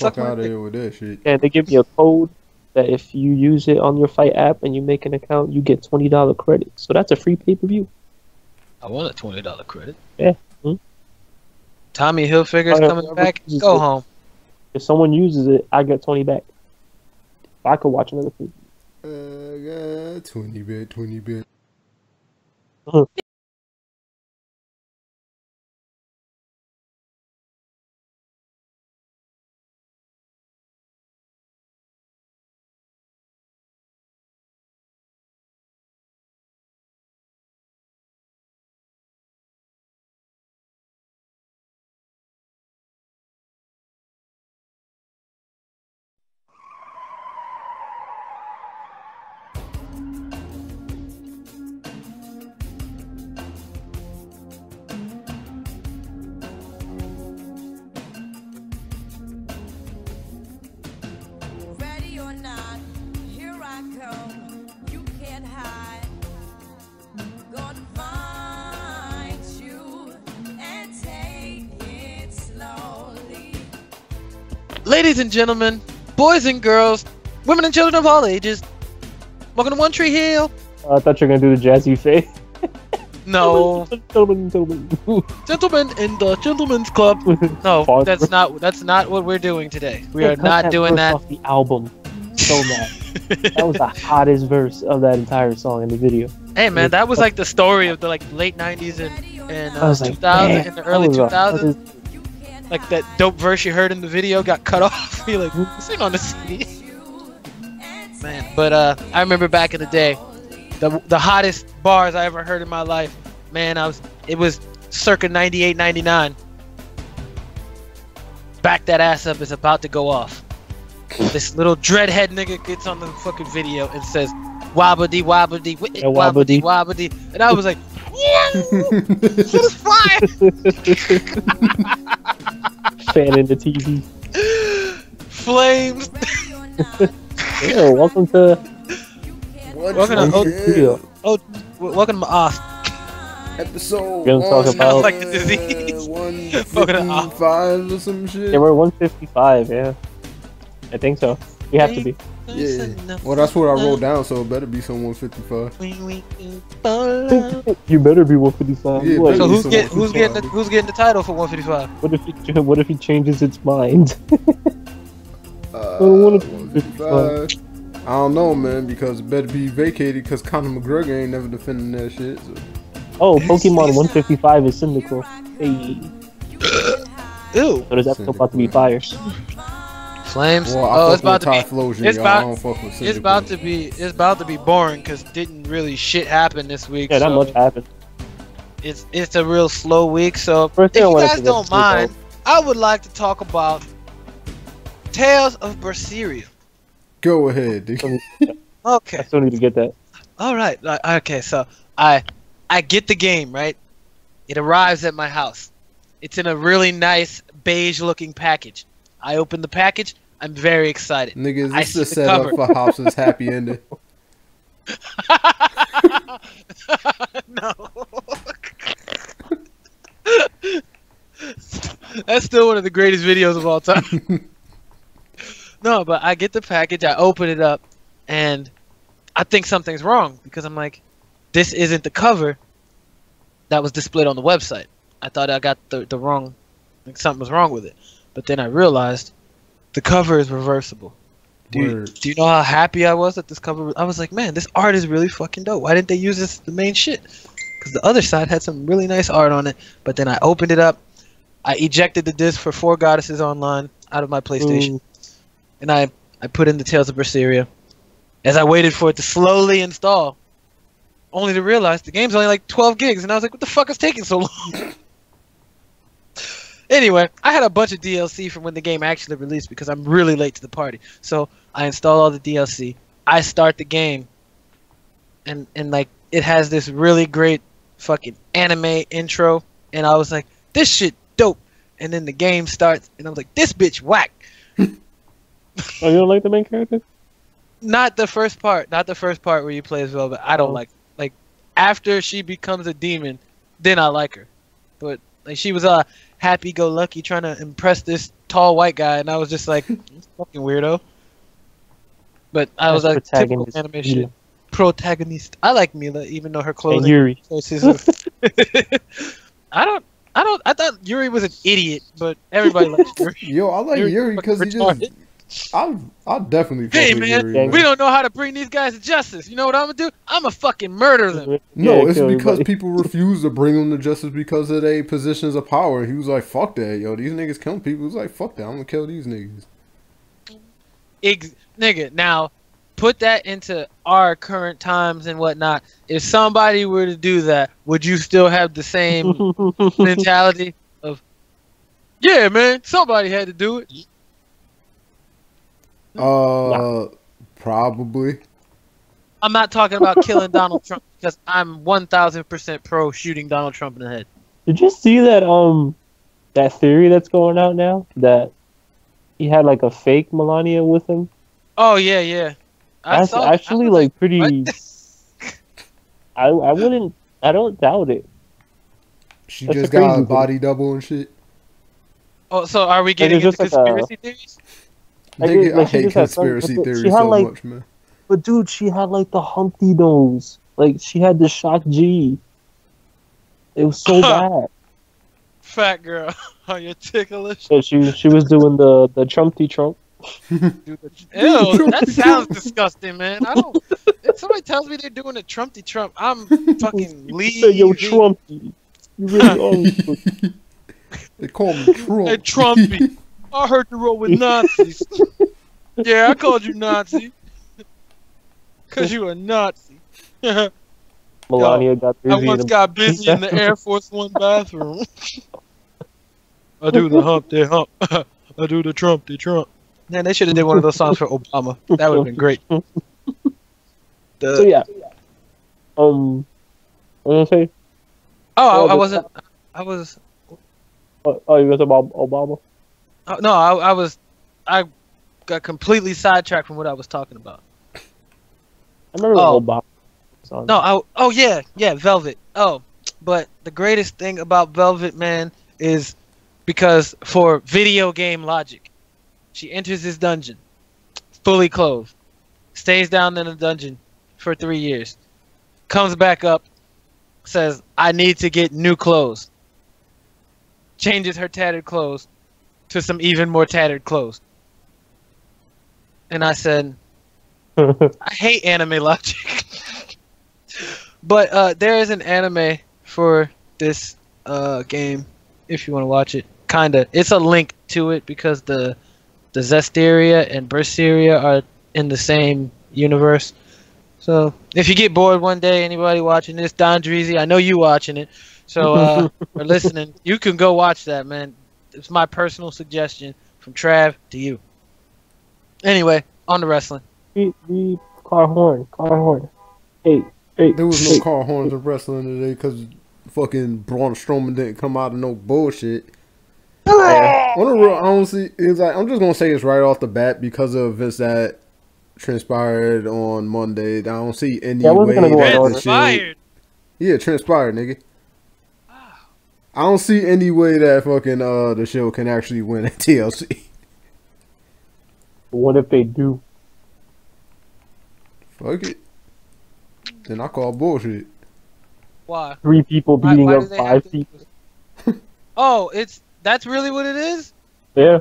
fuck out of here with that shit. And they give me a code that if you use it on your Fight app and you make an account, you get $20 credit. So that's a free pay-per-view. I want a $20 credit. Yeah. Tommy Hilfiger's coming back. Go home. If someone uses it, I get 20 back. I could watch another film. 20 bit. Ready or not, here I come. You can't hide. Gonna find you and take it slowly. Ladies and gentlemen, boys and girls, women and children of all ages, welcome to One Tree Hill. I thought you were going to do the Jazzy face. No. Gentlemen. Gentlemen in the Gentlemen's Club. No, that's not what we're doing today. We are not doing that. Off the album. So mad. That was the hottest verse of that entire song in the video. Hey man, that was like the story of the like late 90s and I was like, 2000 man, and the early that was 2000s. Like that dope verse you heard in the video got cut off. You're like, sing on the CD. Man, but I remember back in the day, the hottest bars I ever heard in my life. Man, it was circa 98, 99. Back that ass up is about to go off. This little dreadhead nigga gets on the fucking video and says, wobbly wobbly wobbly wobbly, and I was like, who's flying? Fan in the TV. Flames. Yeah, welcome to welcome to Off. Episode We're gonna talk about like the disease. 155 or some shit. Yeah, we're 155, yeah. I think so. We have to be. Yeah. Well, that's what I wrote down, so it better be some 155. You better be 155. Yeah, What? So better be who's getting the title for 155? What if he changes its mind? 155. I don't know, man, because it better be vacated because Conor McGregor ain't never defending that shit. So. Oh, Pokemon 155 is Cyndaquil. Hey. Ew. So this episode about to be fire. Flames. Well, Oh, it's about to be. It's It's about to be boring because didn't really shit happen this week. Yeah, not so much happened. It's a real slow week. So if First thing I you wanted guys to don't get mind, I would like to talk about Tales of Berseria. Go ahead, dude. Okay. I still need to get that. All right. Okay. So I get the game, right? It arrives at my house. It's in a really nice beige-looking package. I open the package. I'm very excited. Nigga, I is this see the the setup cover. for Hobson's happy ending? No. That's still one of the greatest videos of all time. No, but I get the package, I open it up, and I think something's wrong because I'm like, this isn't the cover that was displayed on the website. I thought I got the wrong, like something was wrong with it. But then I realized the cover is reversible. Do you know how happy I was that this cover was? I was like, man, this art is really fucking dope. Why didn't they use this the main shit? Because the other side had some really nice art on it. But then I opened it up. I ejected the disc for Four Goddesses Online out of my PlayStation. And I put in the Tales of Berseria. As I waited for it to slowly install. Only to realize the game's only like 12 gigs. And I was like, what the fuck is taking so long? Anyway, I had a bunch of DLC from when the game actually released because I'm really late to the party. So I install all the DLC. I start the game. And like it has this really great fucking anime intro. And I was like, this shit dope. And then the game starts and I was like, this bitch whack. Oh, you don't like the main character? Not the first part. Not the first part where you play as well, but I don't like after she becomes a demon, then I like her. But Like she was happy-go-lucky trying to impress this tall white guy, and I was just like, fucking weirdo. But I was like, typical anime shit. Protagonist. I like Mila, even though her clothing. And Yuri. I thought Yuri was an idiot, but everybody likes Yuri. Yo, I like Yuri because he just. I'll definitely. Hey fuck with man, Yuri, we don't know how to bring these guys to justice. You know what I'm gonna do? I'm gonna fucking murder them. No, Yeah, it's kill because everybody. people refuse to bring them to justice because of their positions of power. He was like, "Fuck that, yo! These niggas killing people." He was like, "Fuck that! I'm gonna kill these niggas." Nigga, now put that into our current times and whatnot. If somebody were to do that, would you still have the same mentality of, yeah, man, somebody had to do it? Probably. I'm not talking about killing Donald Trump because I'm 1000% pro shooting Donald Trump in the head. Did you see that that theory that's going out now that he had like a fake Melania with him? Oh yeah. That's actually like pretty. I don't doubt it. She That's just a crazy got a thing. body double and shit. Oh, so are we getting it's into just like conspiracy theories? Nigga, I she hate just had some- conspiracy theories she had, so like- much, man. But dude, she had like the Humpty nose. Like she had the shock G. It was so bad. Fat girl, are you ticklish? So she was doing the Trumpty Trump. Ew, that sounds disgusting, man. I don't. If somebody tells me they're doing a Trumpty Trump, I'm fucking Say, leaving. yo, Trumpty. You really are. They call me Trump. Hey, Trumpy. I heard you roll with Nazis. Yeah, I called you Nazi. Cause you a Nazi. Melania got I busy. once got busy in the Air Force One bathroom. I do the Humpty Hump. I do the Trumpty Trump. Man, they should have did one of those songs for Obama. That would have been great. So yeah. What did I say? Oh, I the- wasn't. I was. Oh, you was about Obama? No, I got completely sidetracked from what I was talking about. I remember Oh. Obama song. No, oh yeah, Velvet. Oh, but the greatest thing about Velvet, man, is because for video game logic, she enters this dungeon, fully clothed, stays down in the dungeon for 3 years, comes back up, says, "I need to get new clothes." Changes her tattered clothes to some even more tattered clothes. And I said, I hate anime logic. But there is an anime for this game, if you want to watch it. Kinda. It's a link to it because the Zestiria and Berseria are in the same universe. So if you get bored one day, anybody watching this, Don Dreezy, I know you watching it. So or listening, you can go watch that, man. It's my personal suggestion from Trav to you. Anyway, on to wrestling. We car horn. Hey. There was no car horns of wrestling today because fucking Braun Strowman didn't come out of no bullshit. On the real, I don't see. It's like I'm just gonna say this right off the bat because of events that transpired on Monday. I don't see any Yeah, I wasn't way gonna go that on the order. shit. Transpired. Yeah, transpired, nigga. I don't see any way that fucking the show can actually win at TLC. What if they do? Fuck it. Then I call bullshit. Why? 3 people Why- beating why up do they 5 have to- people. Oh, that's really what it is? Yeah.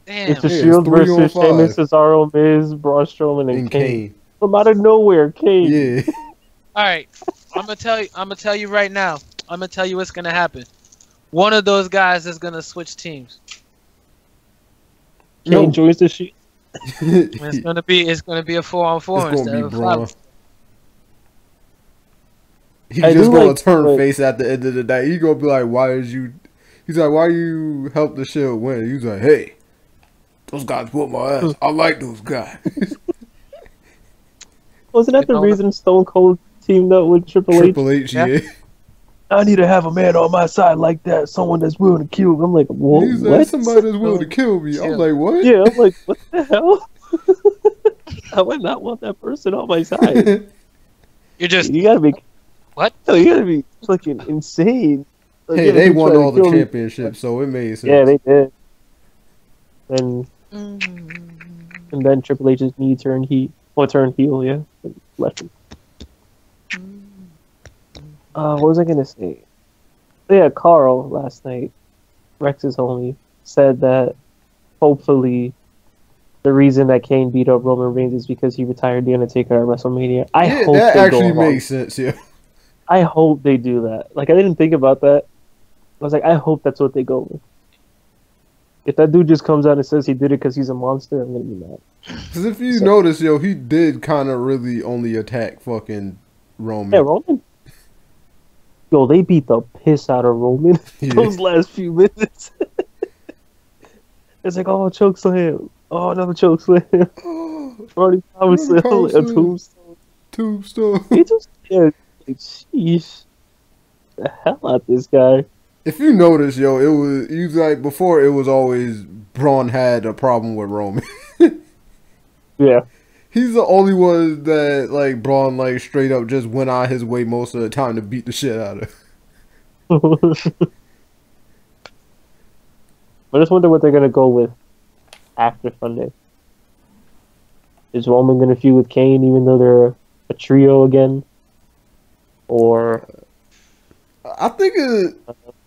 Damn. It's the Yeah, it's Shield 3 on versus 5. Sheamus, Cesaro, Miz, Braun Strowman, and And Kane. Kane. From out of nowhere, Kane. Yeah. All right, I'm gonna tell you right now. I'm gonna tell you what's gonna happen. One of those guys is gonna switch teams. Kane No. joins the Shield. And it's gonna be a 4-on-4 It's instead gonna of be a Braun. 5. He's I just do gonna like- turn like- face at the end of the day. He gonna be like, "Why is you?" He's like, "Why you help the Shield win?" He's like, "Hey, those guys whooped my ass. I like those guys." Wasn't that You the know- reason Stone Cold teamed up with Triple H? Triple H, Yeah. yeah. I need to have a man on my side like that, someone that's willing to kill. I'm like, whoa, He's like, what? "Somebody that's willing to kill me." I'm Chill. like, "What?" Yeah, I'm like, what the hell? I would not want that person on my side. You're just You gotta be what? You gotta be fucking insane. Hey, they won all the championships, so it made sense. Yeah, they did. And then Triple H's knee turned heel, yeah. Left him. What was I gonna say? Yeah, Carl last night, Rex's homie, said that hopefully the reason that Kane beat up Roman Reigns is because he retired The Undertaker at WrestleMania. I hope that they actually go along. makes sense, yeah. I hope they do that. Like, I didn't think about that. I was like, I hope that's what they go with. If that dude just comes out and says he did it because he's a monster, I'm gonna be mad. Because if you notice, yo, he did kind of really only attack fucking Roman. Yeah, Roman. Yo, they beat the piss out of Roman Yeah. those last few minutes. It's like, oh, choke slam. Oh, another choke slam. Already power slam. A tombstone. Tombstone. He just, yeah, like, sheesh. The hell out this guy. If you notice, yo, like before it was always Braun had a problem with Roman. Yeah. He's the only one that like Braun like straight up just went out his way most of the time to beat the shit out of. I just wonder what they're gonna go with after Sunday. Is Roman gonna feud with Kane even though they're a trio again? Or I think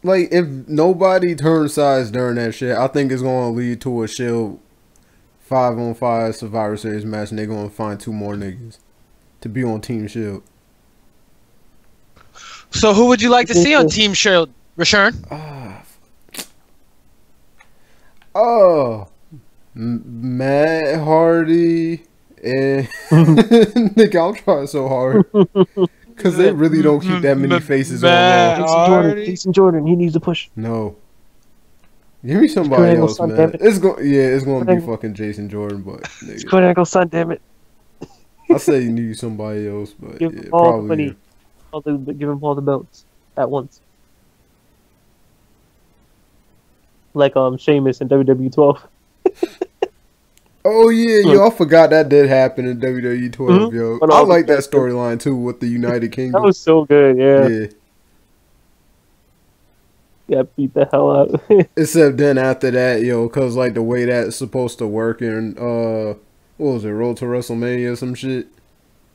like if nobody turns sides during that shit, I think it's gonna lead to a Shield 5-on-5 Survivor Series match, and they're gonna find 2 more niggas to be on Team Shield. So who would you like to see on Team Shield? Rashawn? Matt Hardy and nigga, I'm trying so hard because they really don't keep that many faces on Raw. Jason Jordan, he needs to push. No, give me somebody else, son, man. damn it. It's gonna be fucking Jason Jordan, but It's nigga, Kurt Angle, son, damn it. I say you need somebody else, but Give yeah, him all the probably. money. Give him all the belts at once. Like Sheamus in WWE 12. Oh yeah, yo, I forgot that did happen in WWE 12, yo. But I like that storyline too with the United Kingdom. That was so good, yeah. Yeah. Yeah, beat the hell out. Except then after that, yo, cause like the way that's supposed to work in what was it, Road to WrestleMania or some shit.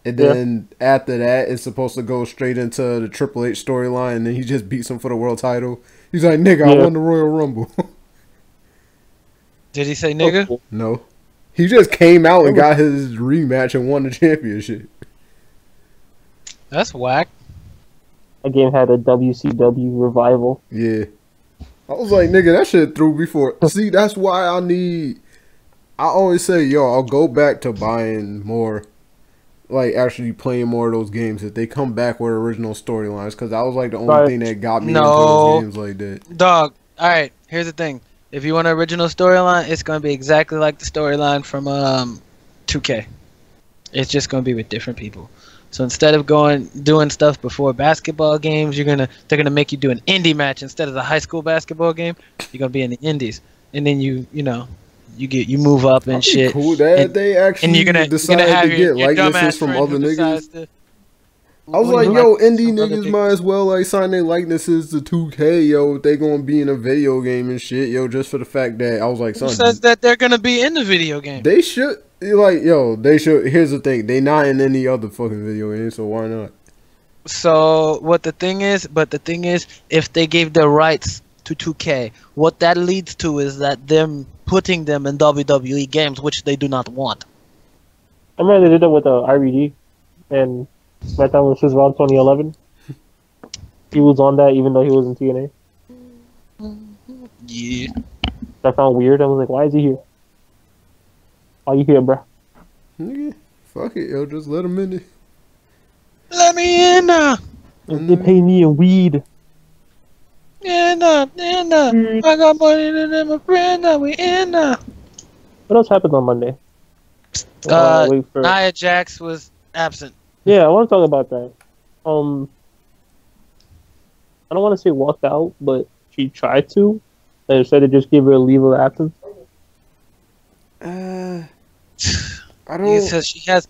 And then after that, it's supposed to go straight into the Triple H storyline, and then he just beats him for the world title. He's like, nigga, I won the Royal Rumble. Did he say nigga? No. He just came out and got his rematch and won the championship. That's whack. That game had a WCW revival. Yeah. I was like, nigga, that shit threw before. See, that's why I always say, yo, I'll go back to buying more, like actually playing more of those games if they come back with original storylines, because that was like the only thing that got me into those games like that. Dog, alright, here's the thing. If you want an original storyline, it's going to be exactly like the storyline from 2K. It's just going to be with different people. So instead of doing stuff before basketball games, they're gonna make you do an indie match instead of the high school basketball game. You're gonna be in the indies, and then you move up and shit. Cool that they actually and you're gonna have to get likenesses from other niggas. I was like, yo, indie niggas might as well like sign their likenesses to 2K, yo. If they gonna be in a video game and shit, yo, just for the fact that I was like, son, who says that they're gonna be in the video game? They should. Like, yo, they should. Here's the thing: they not in any other fucking video game, so why not? So the thing is, if they gave the rights to 2K, what that leads to is that them putting them in WWE games, which they do not want. I remember they did that with RBG and SmackDown vs. Raw 2011. He was on that even though he was in TNA. Yeah. I found weird. I was like, why is he here? Why you here, bruh? Nigga, fuck it, yo, just let him in it. Let me in now. They pay me in weed. In now. I got money to my friend. Now we in now. What else happened on Monday? Wait for... Nia Jax was absent. Yeah, I want to talk about that. I don't want to say walked out, but she tried to. And instead of just give her a leave of absence. I don't. Because she has,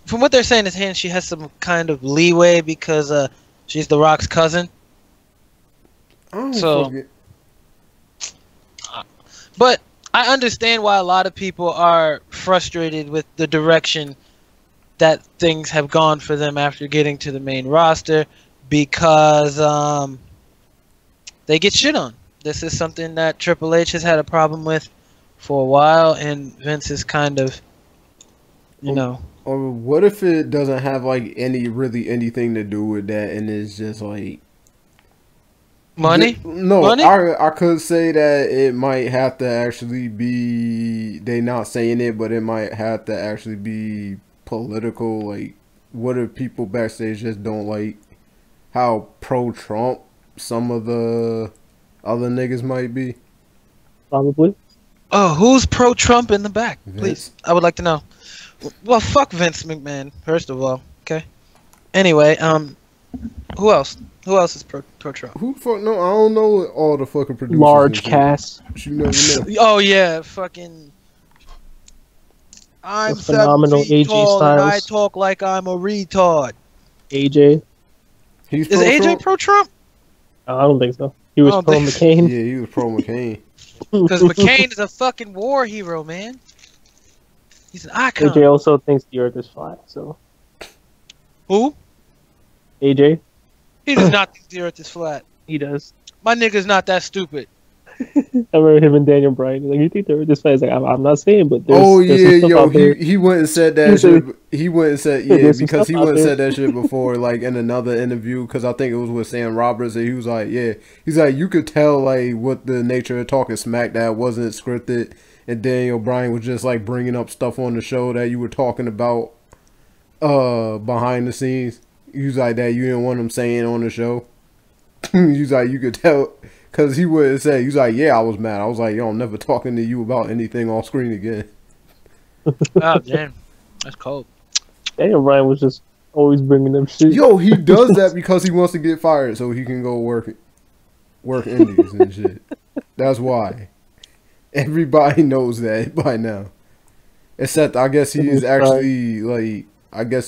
from what they're saying, is she has some kind of leeway because she's The Rock's cousin. I don't So- forget. But I understand why a lot of people are frustrated with the direction that things have gone for them after getting to the main roster, because they get shit on. This is something that Triple H has had a problem with for a while, and Vince is kind of, you know. Or what if it doesn't have like anything to do with that, and it's just like Money? No, Money? I could say that it might have to actually be they not saying it, but it might have to actually be political. Like, what if people backstage just don't like how pro-Trump some of the other niggas might be? Probably. Oh, who's pro-Trump in the back? Please, Vince. I would like to know. Well, fuck Vince McMahon, first of all. Okay. Anyway, who else? Who else is pro-Trump? Who fuck? No, I don't know all the fucking producers. Large and shit. cast. You never know. Oh yeah, fucking. I'm The phenomenal 7 feet AJ tall and I Styles. talk like I'm a retard. AJ. He's Is AJ pro-Trump? I don't think so. He was I don't pro think- McCain. Yeah, he was pro McCain. Because McCain is a fucking war hero, man. He's an icon. AJ also thinks the Earth is flat. So Who? AJ, He does not think the Earth is flat. he does. My nigga's not that stupid. I remember him and Daniel Bryan. Like, you think the Earth is flat? He's like, I'm not saying, but there's, Oh there's yeah, some stuff yo, out there. he went and said that He shit. said- He went and said Yeah, yeah there's some because he stuff went and out said that shit before, like in another interview. Because I think it was with Sam Roberts, and he was like, yeah, he's like, you could tell like what the nature of talking smack that wasn't scripted, and Daniel Bryan was just like bringing up stuff on the show that you were talking about, behind the scenes. He was like that you didn't want him saying on the show. He was like, you could tell. Cause he would say, he's like, yeah, I was mad. I was like, yo, I'm never talking to you about anything off screen again. Oh damn, that's cold. Daniel Bryan was just always bringing them shit. Yo, he does that because he wants to get fired so he can go work indies and shit. That's why. Everybody knows that by now. Except I guess he's actually like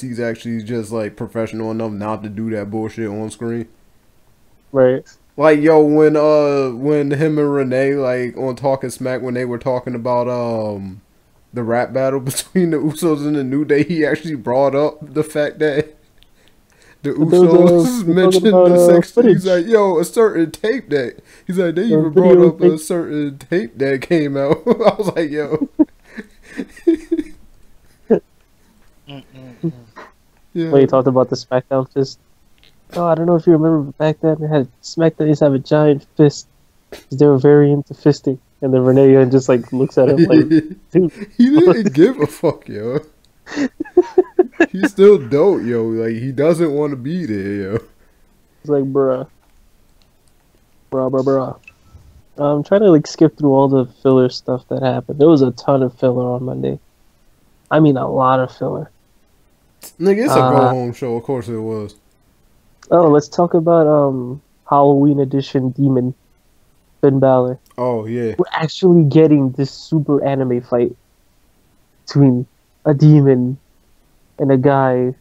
he's actually just like professional enough not to do that bullshit on screen. Right. Like yo, when him and Renee like on Talking Smack when they were talking about the rap battle between the Usos and the New Day, he actually brought up the fact that the But there was Usos we're mentioned talking about, the sex. He's footage. like, yo, a certain tape that he's like they even video brought up a tape. certain tape that came out. I was like, yo, yeah. When he talked about the SmackDown fist. Oh, I don't know if you remember, but back then they had SmackDown used to have a giant fist. 'Cause they were very into fisting. And then Renee just like looks at him like, dude, He didn't give a fuck, yo. He's still dope, yo. Like he doesn't want to be there, yo. it's like, bruh. Bruh. I'm trying to like skip through all the filler stuff that happened. There was a ton of filler on Monday. I mean, a lot of filler. Nigga, it's a go home show. Of course it was. Oh, let's talk about Halloween edition Demon Finn Balor. Oh yeah. We're actually getting this super anime fight between a demon and a guy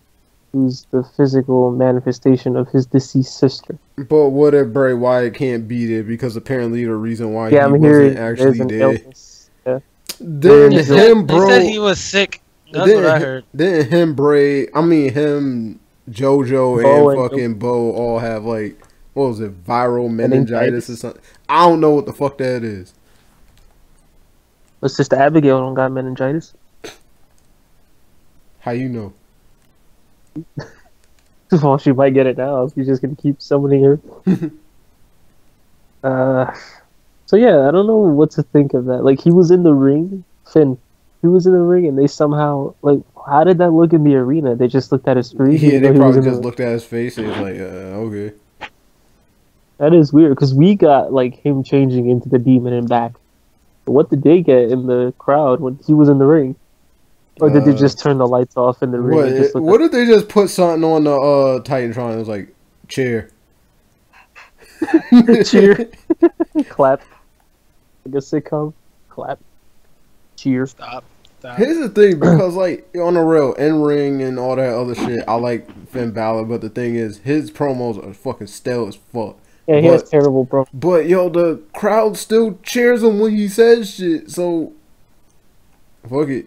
who's the physical manifestation of his deceased sister. But what if Bray Wyatt can't be there because apparently the reason why Yeah, he I'm here. wasn't There's actually an there. illness. Yeah. Then They They him, bro. said he was sick. That's what I heard. Then him, Bray. I mean him, JoJo, Bo and and fucking Bo all have like what was it, viral meningitis Meningitis. or something. I don't know what the fuck that is. But Sister Abigail don't got meningitis. How you know? Well, she might get it now. She's just gonna keep summoning her. So yeah, I don't know what to think of that. Like he was in the ring, Finn. He was in the ring, and they somehow like, how did that look in the arena? They just looked at his screen. Yeah, even they though he was probably in the- just looked at his face and was like, okay. That is weird because we got like him changing into the demon and back. But what did they get in the crowd when he was in the ring? Or did they just turn the lights off in the ring? and just look What if they just put something on the Titantron? It was like chair. Cheer. Clap. Like a sitcom. Clap. Cheer. Stop. Here's the thing, because like on the real in ring and all that other shit, I like Finn Balor, but the thing is, his promos are fucking stale as fuck. Yeah, he has terrible bro. But yo, the crowd still cheers him when he says shit. So fuck it.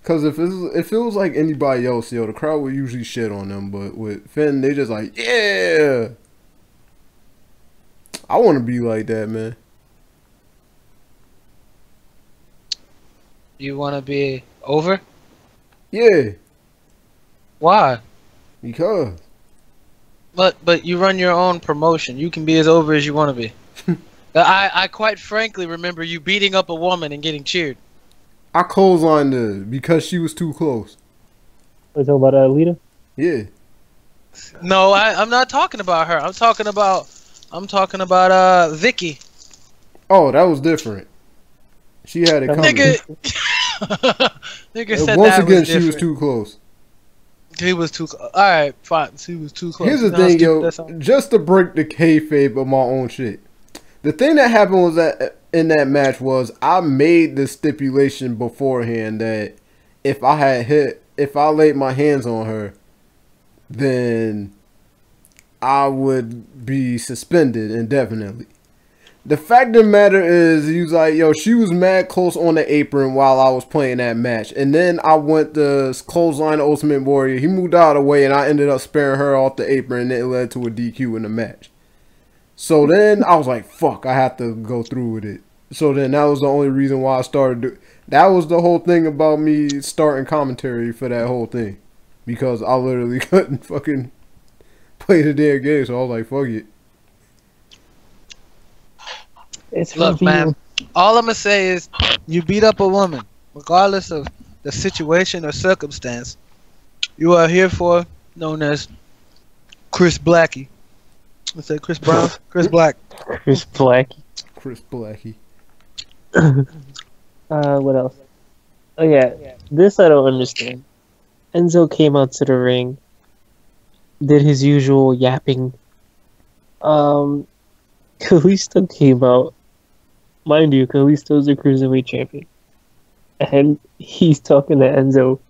Cause if it was like anybody else, yo, the crowd would usually shit on them. But with Finn, they just like, yeah. I want to be like that, man. You want to be over? Yeah, Why? because But you run your own promotion. You can be as over as you want to be. I quite frankly remember you beating up a woman and getting cheered. I clotheslined her because she was too close. Are you talking about Alita? Yeah. No, I'm not talking about her. I'm talking about Vicky. Oh, that was different. She had it coming. Nigga said Once that again, was she was different. too close. He was too. Alright, fine. She was too close. Here's the Now thing, stupid yo. that sounds. Just to break the kayfabe of my own shit. The thing that happened was that in that match was I made the stipulation beforehand that if I laid my hands on her, then I would be suspended indefinitely. The fact of the matter is, he was like, yo, she was mad close on the apron while I was playing that match. And then I went to clothesline Ultimate Warrior. He moved out of the way, and I ended up sparing her off the apron, and it led to a DQ in the match. So then I was like, fuck, I have to go through with it. So then that was the only reason why I started. That was the whole thing about me starting commentary for that whole thing. Because I literally couldn't fucking play the damn game, so I was like, fuck it. It's Look, man. All I'm gonna say is, you beat up a woman, regardless of the situation or circumstance. You are here for known as Chris Blackie. I said Chris Brown, Chris Black. Chris Black. Chris Blackie. What else? Oh yeah, this I don't understand. Enzo came out to the ring, did his usual yapping. Kalisto came out. Mind you, Kalisto's a cruiserweight champion, and he's talking to Enzo.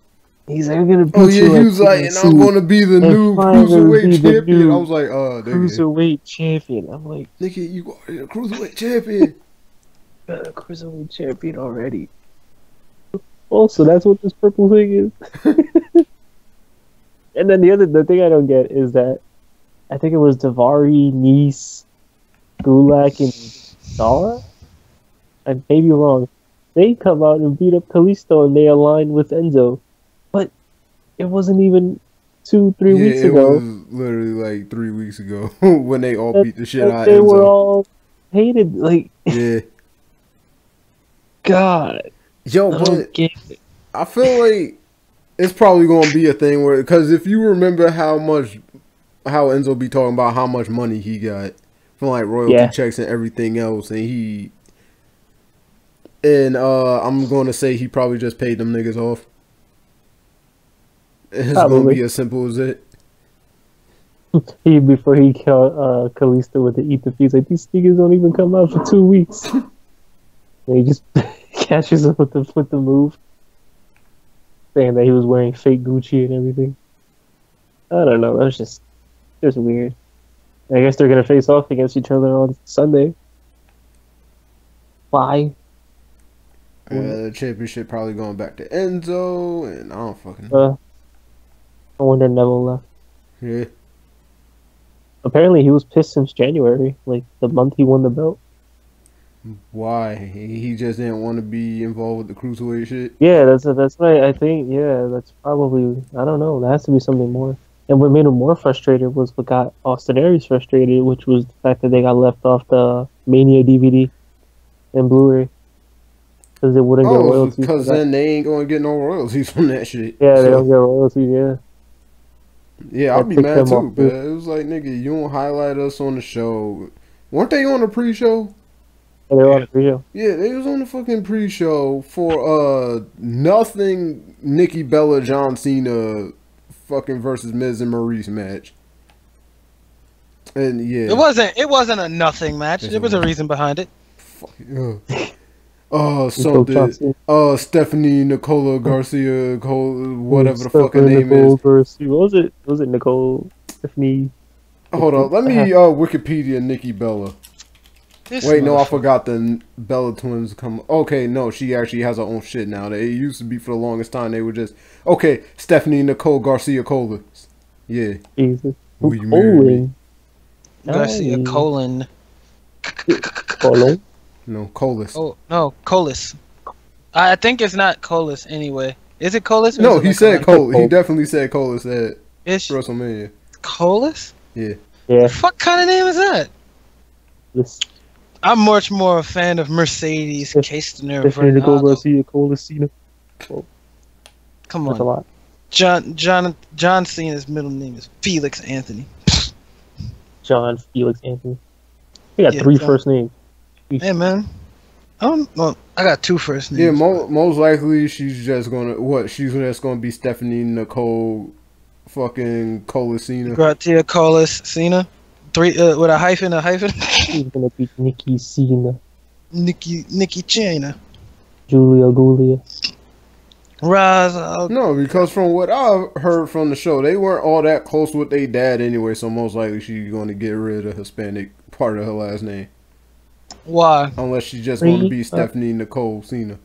He's like, "I'm gonna beat Oh you." yeah, he was like, and I'm gonna be the new cruiserweight champion. I was like, cruiserweight champion. I'm like, nigga, you are the cruiserweight champion. Cruiserweight champion already. Oh, so that's what this purple thing is. And then the thing I don't get is that I think it was Davari, Nice, Gulak, and Dara. I may be wrong. They come out and beat up Kalisto and they align with Enzo, but it wasn't even 2-3 weeks ago. It was literally like 3 weeks ago when they all beat the shit out of They Enzo. were all hated. Like, Yeah. God. Yo, I but don't get it. I feel like it's probably gonna be a thing where, because if you remember how Enzo be talking about how much money he got from like royalty checks and everything else, and I'm gonna say he probably just paid them niggas off. It's gonna be as simple as it. Before he killed Kalisto with the ether fees, like, these niggas don't even come out for 2 weeks. And he just catches him with the move, saying that he was wearing fake Gucci and everything. I don't know. That was just weird. I guess they're gonna face off against each other on Sunday. Why? The championship probably going back to Enzo, and I don't fucking know. I wonder Neville left. Yeah. Apparently he was pissed since January, like the month he won the belt. Why? He just didn't want to be involved with the cruiserweight shit? Yeah, that's what I think. Yeah, that's probably, I don't know. There has to be something more. And what made him more frustrated was what got Austin Aries frustrated, which was the fact that they got left off the Mania DVD and Blu-ray. Because they wouldn't get royalties. Because then they ain't going to get no royalties from that shit. Yeah, they don't get royalties, yeah. Yeah, I'll be mad too, but it was like, nigga, you don't highlight us on the show. Weren't they on the pre-show? Yeah, they were on the pre-show. Yeah, they was on the fucking pre-show for nothing Nikki Bella, John Cena fucking versus Miz and Maurice match. And yeah. It wasn't a nothing match. There was a reason behind it. Fuck, yeah. something. Stephanie Nicola Garcia, whatever the fuck her name is. Garcia. What was it? Was it Nicole Tiffany? Hold on, let me Wikipedia Nikki Bella. Wait, no, I forgot the Bella twins come. Okay, no, she actually has her own shit now. It used to be for the longest time they were just Stephanie Nicole Garcia Colas. Yeah. Jesus. Will you marry me? Garcia colon. Colon? No, Colas. Oh no, Colas. I think it's not Colas anyway. Is it Colas? No, he said Colas. He definitely said Colas at It's WrestleMania. Colas? Yeah. Yeah. What kind of name is that? This I'm much more a fan of Mercedes Kastner. Tiffany Nicole Bernardo. Garcia Colasina. Come That's a on, lot. John Cena's middle name is Felix Anthony. John Felix Anthony. He got Yeah, three John. first names. Hey man, well, I got two first names. Yeah, most likely she's just gonna She's just gonna be Stephanie Nicole, fucking Colasina. Gratia Colas Cena, three with a hyphen. He's gonna be Nikki Cena, Nikki China. Julia Gulia. Raz. No, because from what I heard from the show, they weren't all that close with their dad anyway. So most likely she's gonna get rid of the Hispanic part of her last name, Why? unless she's just gonna be Stephanie Nicole Cena.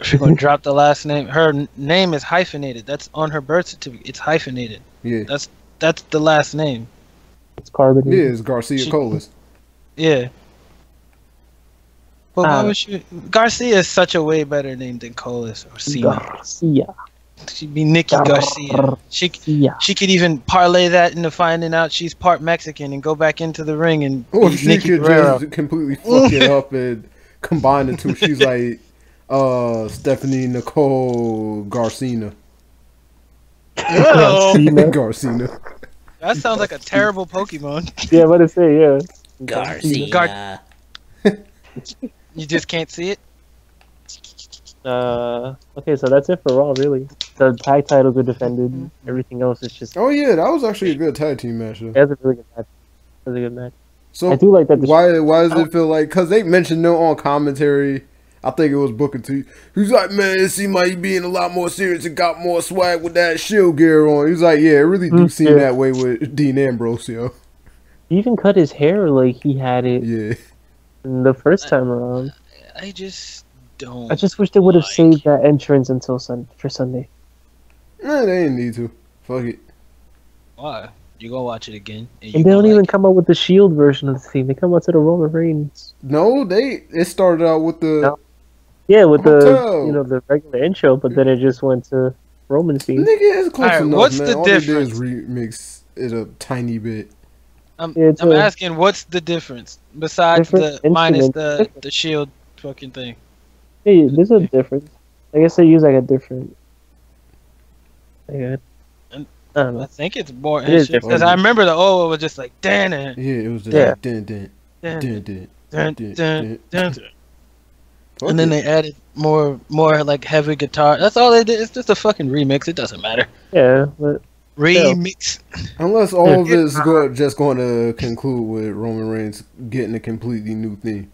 She's gonna drop the last name. Her name is hyphenated. That's on her birth certificate. It's hyphenated. Yeah, That's the last name. It's Carbon. yeah, it's Garcia Colas. Yeah. But why would she? Garcia is such a way better name than Colas or Cena. Garcia. She'd be Nikki Garcia. She could even parlay that into finding out she's part Mexican and go back into the ring and Or beat she Nikki could Guerrero. just completely fuck it up and combine the two. She's like Stephanie Nicole Garcina. Ew. Garcina. That sounds like a terrible Pokemon. Yeah, what to say? Yeah. Garcia. You just can't see it. Okay, so that's it for Raw, really. The tag titles were defended. Everything else is just. Oh yeah, that was actually a good tag team match. Though. That's a really good match. That was a good match. So I do like that. why does it feel like? Because they mentioned no on commentary. I think it was Booker T. He's like, man, it seemed like he being a lot more serious and got more swag with that Shield gear on. He's like, yeah, it really do seem that way with Dean Ambrose, yo. He even cut his hair like he had it Yeah. the first time around. I just don't. I just wish they would have saved that entrance until for Sunday. Nah, they didn't need to. Fuck it. Why? You go watch it again. And they don't even come out with the Shield version of the theme. They come out to the Roman Reigns. No, it started out with the. No. Yeah, with Hotel. the regular intro, but then it just went to Roman's theme. Nigga, it's close Alright, enough, what's man. the All they did difference? is remix it a tiny bit. I'm It's asking, what's the difference besides Different the minus instrument. the shield fucking thing? Hey, there's a difference. I guess they use like a different. I don't know. I think it's more It is because I remember the old was just like dan Yeah, it was just Yeah. like dun dun dan dun dun. dun dun, dun dun. Fuck And then it. they added more like heavy guitar. That's all they did. It's just a fucking remix. It doesn't matter. Yeah, but Remix. Unless all of this is just going to conclude with Roman Reigns getting a completely new theme.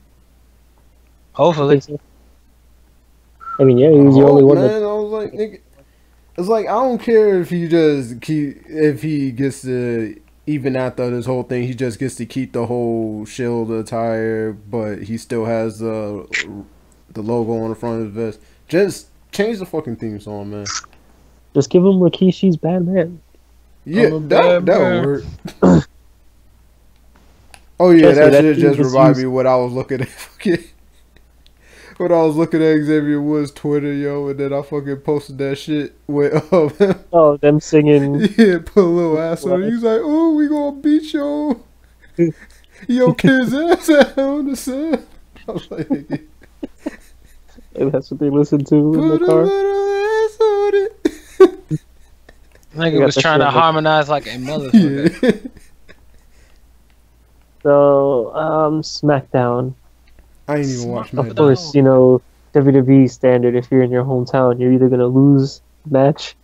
Hopefully. I mean, yeah, he was the only one man, that. I was like, nigga, it's like I don't care if he just if he gets to even after this whole thing, he just gets to keep the whole Shield attire, but he still has the logo on the front of his vest. Just change the fucking theme song, man. Just give him Rikishi's Bad Man. Yeah, I'm a that bad would man. work. Oh yeah, Trust me, that that shit theme just was reminded used- me what I was looking at. When I was looking at Xavier Woods' Twitter, yo, and then I fucking posted that shit with Oh, them singing. yeah, put a little ass on it. He's like, oh, we gonna beat your kid's ass out on the sun. I was like, And that's what they listen to in put the a car. little ass on it. Nigga got was the trying to shit. harmonize like a motherfucker. Yeah. So, SmackDown. I ain't even watched Of that. course, you know, WWE standard, if you're in your hometown, you're either going to lose the match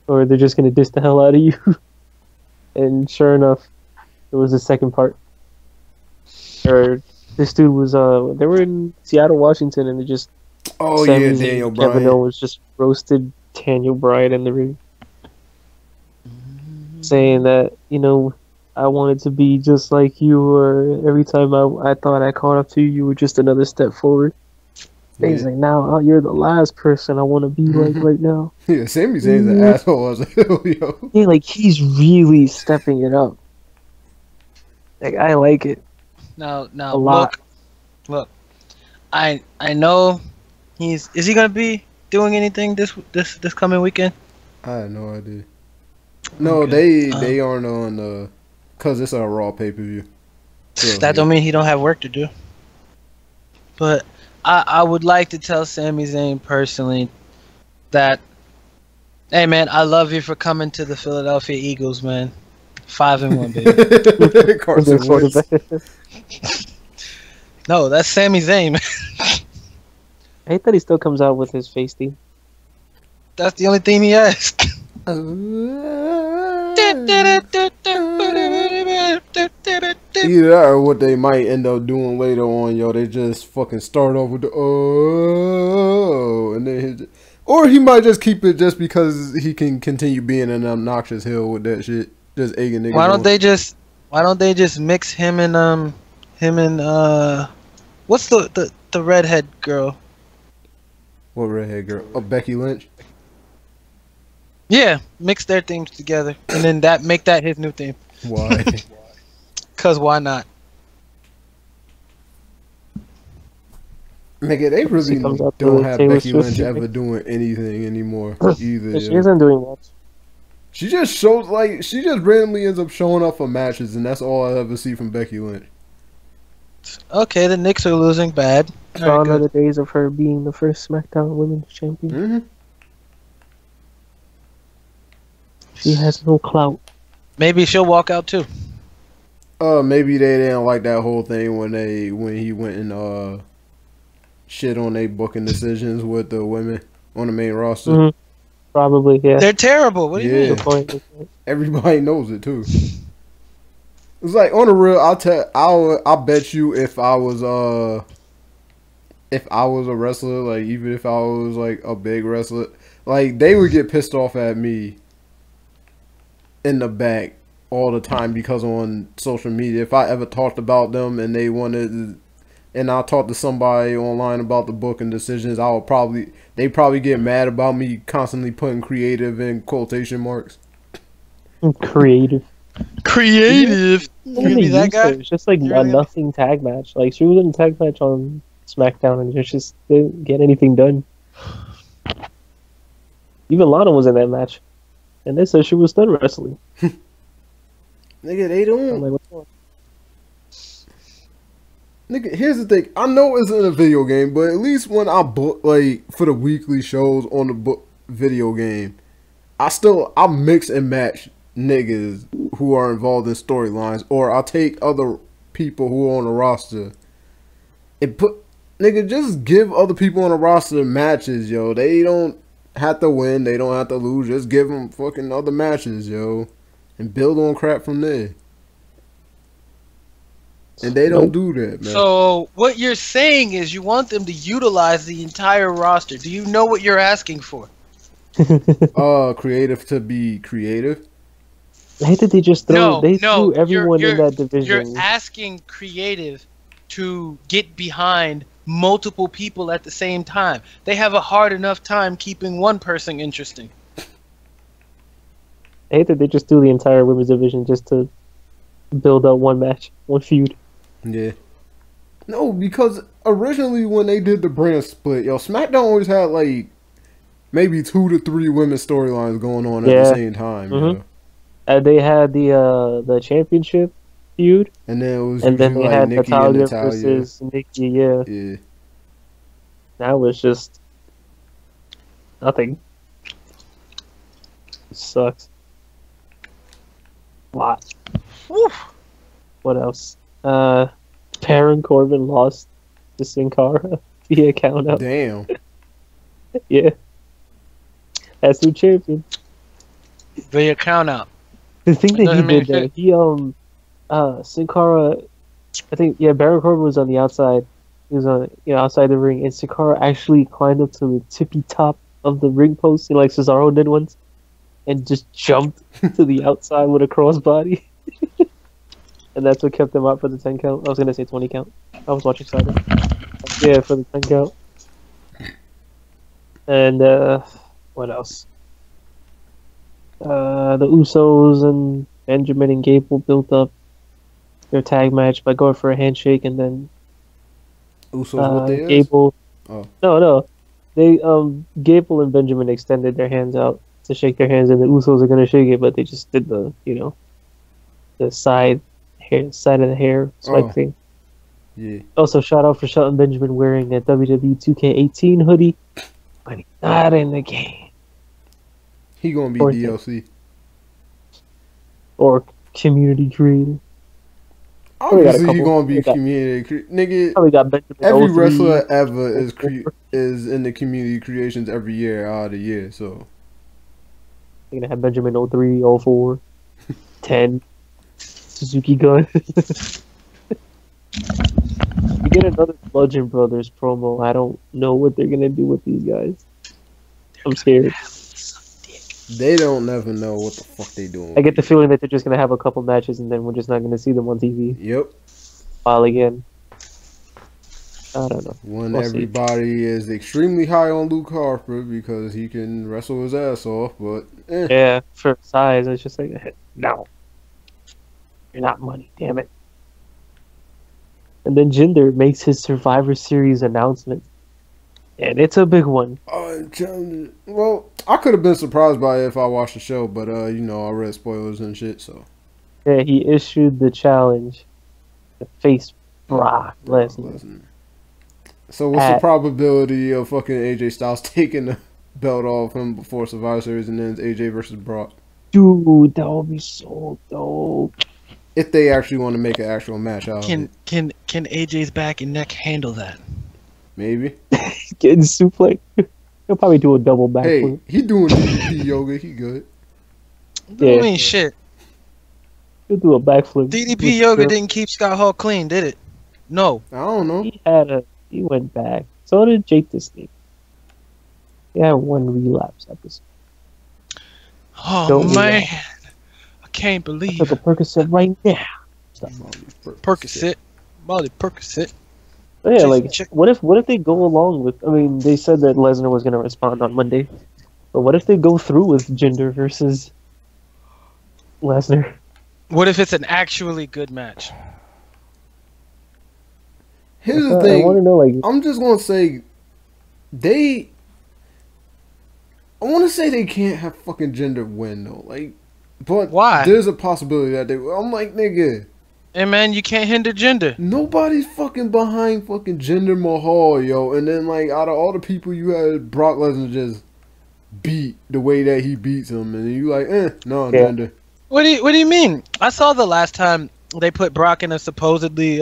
or they're just going to diss the hell out of you. And sure enough, it was the second part. Or This dude was they were in Seattle, Washington, and they just Oh Sami yeah, Zayn Daniel and Kevin Bryan. Owens just roasted Daniel Bryan in the ring, saying that I wanted to be just like you, or every time I thought I caught up to you, you were just another step forward. And he's Yeah. like, now you're the last person I want to be like right now. Yeah, Sami Zayn's an asshole as hell, yo. Yeah, like he's really stepping it up. Like I like it Now, a lot. look. I know is he gonna be doing anything this coming weekend? I had no idea. No, Okay. they aren't on cause it's a Raw pay per view. That don't mean he don't have work to do. But I would like to tell Sami Zayn personally that, hey man, I love you for coming to the Philadelphia Eagles, man. 5-1, baby. Carson Wentz. No, that's Sami Zayn, man. I hate that he still comes out with his face theme. That's the only thing he has. Either that or what they might end up doing later on, yo. They just fucking start off with the and then or he might just keep it just because he can continue being an obnoxious hill with that shit. Just egging niggas Why on. don't they just mix him and what's the redhead girl? What redhead girl? Oh, Becky Lynch. Yeah, mix their themes together and then make that his new theme. Why? Cause why not? Nigga, they really She comes out don't to have Taylor Becky Swift Lynch music. ever doing anything anymore either. She yo. isn't doing much. She just shows she just randomly ends up showing up for matches, and that's all I ever see from Becky Lynch. Okay, the Knicks are losing bad. All right, Gone are good. the days of her being the first SmackDown Women's Champion. Mm-hmm. She has no clout. Maybe she'll walk out too. Maybe they didn't like that whole thing when he went and shit on they booking decisions with the women on the main roster. Mhm. Probably, yeah. They're terrible. What do you Yeah. mean? Good point. Everybody knows it too. It's like on the real. I'll bet you if I was a wrestler, like even if I was like a big wrestler, like they would get pissed off at me in the back all the time because on social media, if I ever talked about them and they wanted, and I talked to somebody online about the booking decisions, they'd probably get mad about me constantly putting creative in quotation marks. Creative. Creative. You When gonna they be that used her, guy? It's just like You a really gonna- nothing tag match. Like she was in a tag match on SmackDown and just didn't get anything done. Even Lana was in that match, and they said she was done wrestling. Nigga, they I'm don't. like, what's going on? Nigga, here's the thing. I know it's in a video game, but at least when I book like for the weekly shows on the book video game, I mix and match niggas who are involved in storylines, or I'll take other people who are on the roster and just give other people on the roster matches, yo. They don't have to win, they don't have to lose. Just give them fucking other matches, yo, and build on crap from there. And they don't do that, man. So what you're saying is you want them to utilize the entire roster. Do you know what you're asking for? Creative to be creative. I hate that they just throw. They no, threw everyone in that You're division. asking creative to get behind multiple people at the same time. They have a hard enough time keeping one person interesting. I hate that they just threw the entire women's division just to build up one match, one feud. Yeah. No, because originally when they did the brand split, yo, SmackDown always had like maybe 2 to 3 women's storylines going on at the Yeah. same time. Mhm. Yo. They had the championship feud, And then it was and then they usually, had like Nikki and Natalia Natalya. versus Nikki. Yeah, Yeah. that was just nothing. It sucks. Lot. Woof. What else? Baron Corbin lost to Sin Cara via count out. Damn. Yeah, that's new champion. Via count out. The thing that he Doesn't mean did there, he Sin Cara I think Baron Corbin was on the outside. He was on outside the ring, and Sakara actually climbed up to the tippy top of the ring post, like Cesaro did once, and just jumped to the outside with a crossbody. And that's what kept him out for the 10 count. I was gonna say 20 count. I was watching Saturday. Yeah, for the 10 count. And what else? The Usos and Benjamin and Gable built up their tag match by going for a handshake, and then Usos what they is? Gable. Oh. No. They Gable and Benjamin extended their hands out to shake their hands, and the Usos are gonna shake it, but they just did the the side of the hair swipe thing. Yeah. Also, shout out for Shelton Benjamin wearing a WWE 2K18 hoodie, but he's not in the game. He gonna be Or DLC. Or community creator. Obviously, he couple. gonna be We got- nigga. Probably got Benjamin Every 03. wrestler ever is in the community creations every year out of the year. So You're gonna have Benjamin 03, 04, 10, Suzuki Gun. We get another Bludgeon Brothers promo. I don't know what they're gonna do with these guys. I'm scared. they don't never know what the fuck they doing. I get the feeling that they're just gonna have a couple matches and then we're just not gonna see them on TV. Yep. While again, I don't know. When We'll see. everybody is extremely high on Luke Harper because he can wrestle his ass off, but Yeah, for size, it's just like no, you're not money, damn it. And then Jinder makes his Survivor Series announcement, and it's a big one. Well, I could have been surprised by it if I watched the show, but I read spoilers and shit, so. Yeah, he issued the challenge to face Brock Lesnar. So what's the probability of fucking AJ Styles taking the belt off him before Survivor Series and then it's AJ versus Brock? Dude, that would be so dope. If they actually want to make an actual match out of it. Can AJ's back and neck handle that? Maybe. Getting suplex. He'll probably do a double backflip. Hey, he doing DDP yoga, he good. Yeah. I mean, shit. He'll do a backflip. DDP yoga didn't keep Scott Hall clean, did it? No. I don't know. He went back. So did Jake the Snake. He had one relapse episode. Oh Don't man, I can't believe Took a Percocet right now. Percocet, Molly Percocet. But yeah, Jason like, Chick- what if they go along with? I mean, they said that Lesnar was gonna respond on Monday, but what if they go through with Jinder versus Lesnar? What if it's an actually good match? Here's the I thing. want to know, like, I'm just gonna say I want to say they can't have fucking Jinder win though, like, but Why? There's a possibility that they. I'm like, nigga, Hey man, you can't hinder gender. nobody's fucking behind fucking Jinder Mahal, yo. And then like out of all the people you had, Brock Lesnar just beat the way that he beats him, and you like, no, Yeah. Jinder. What do you mean? I saw the last time they put Brock in a supposedly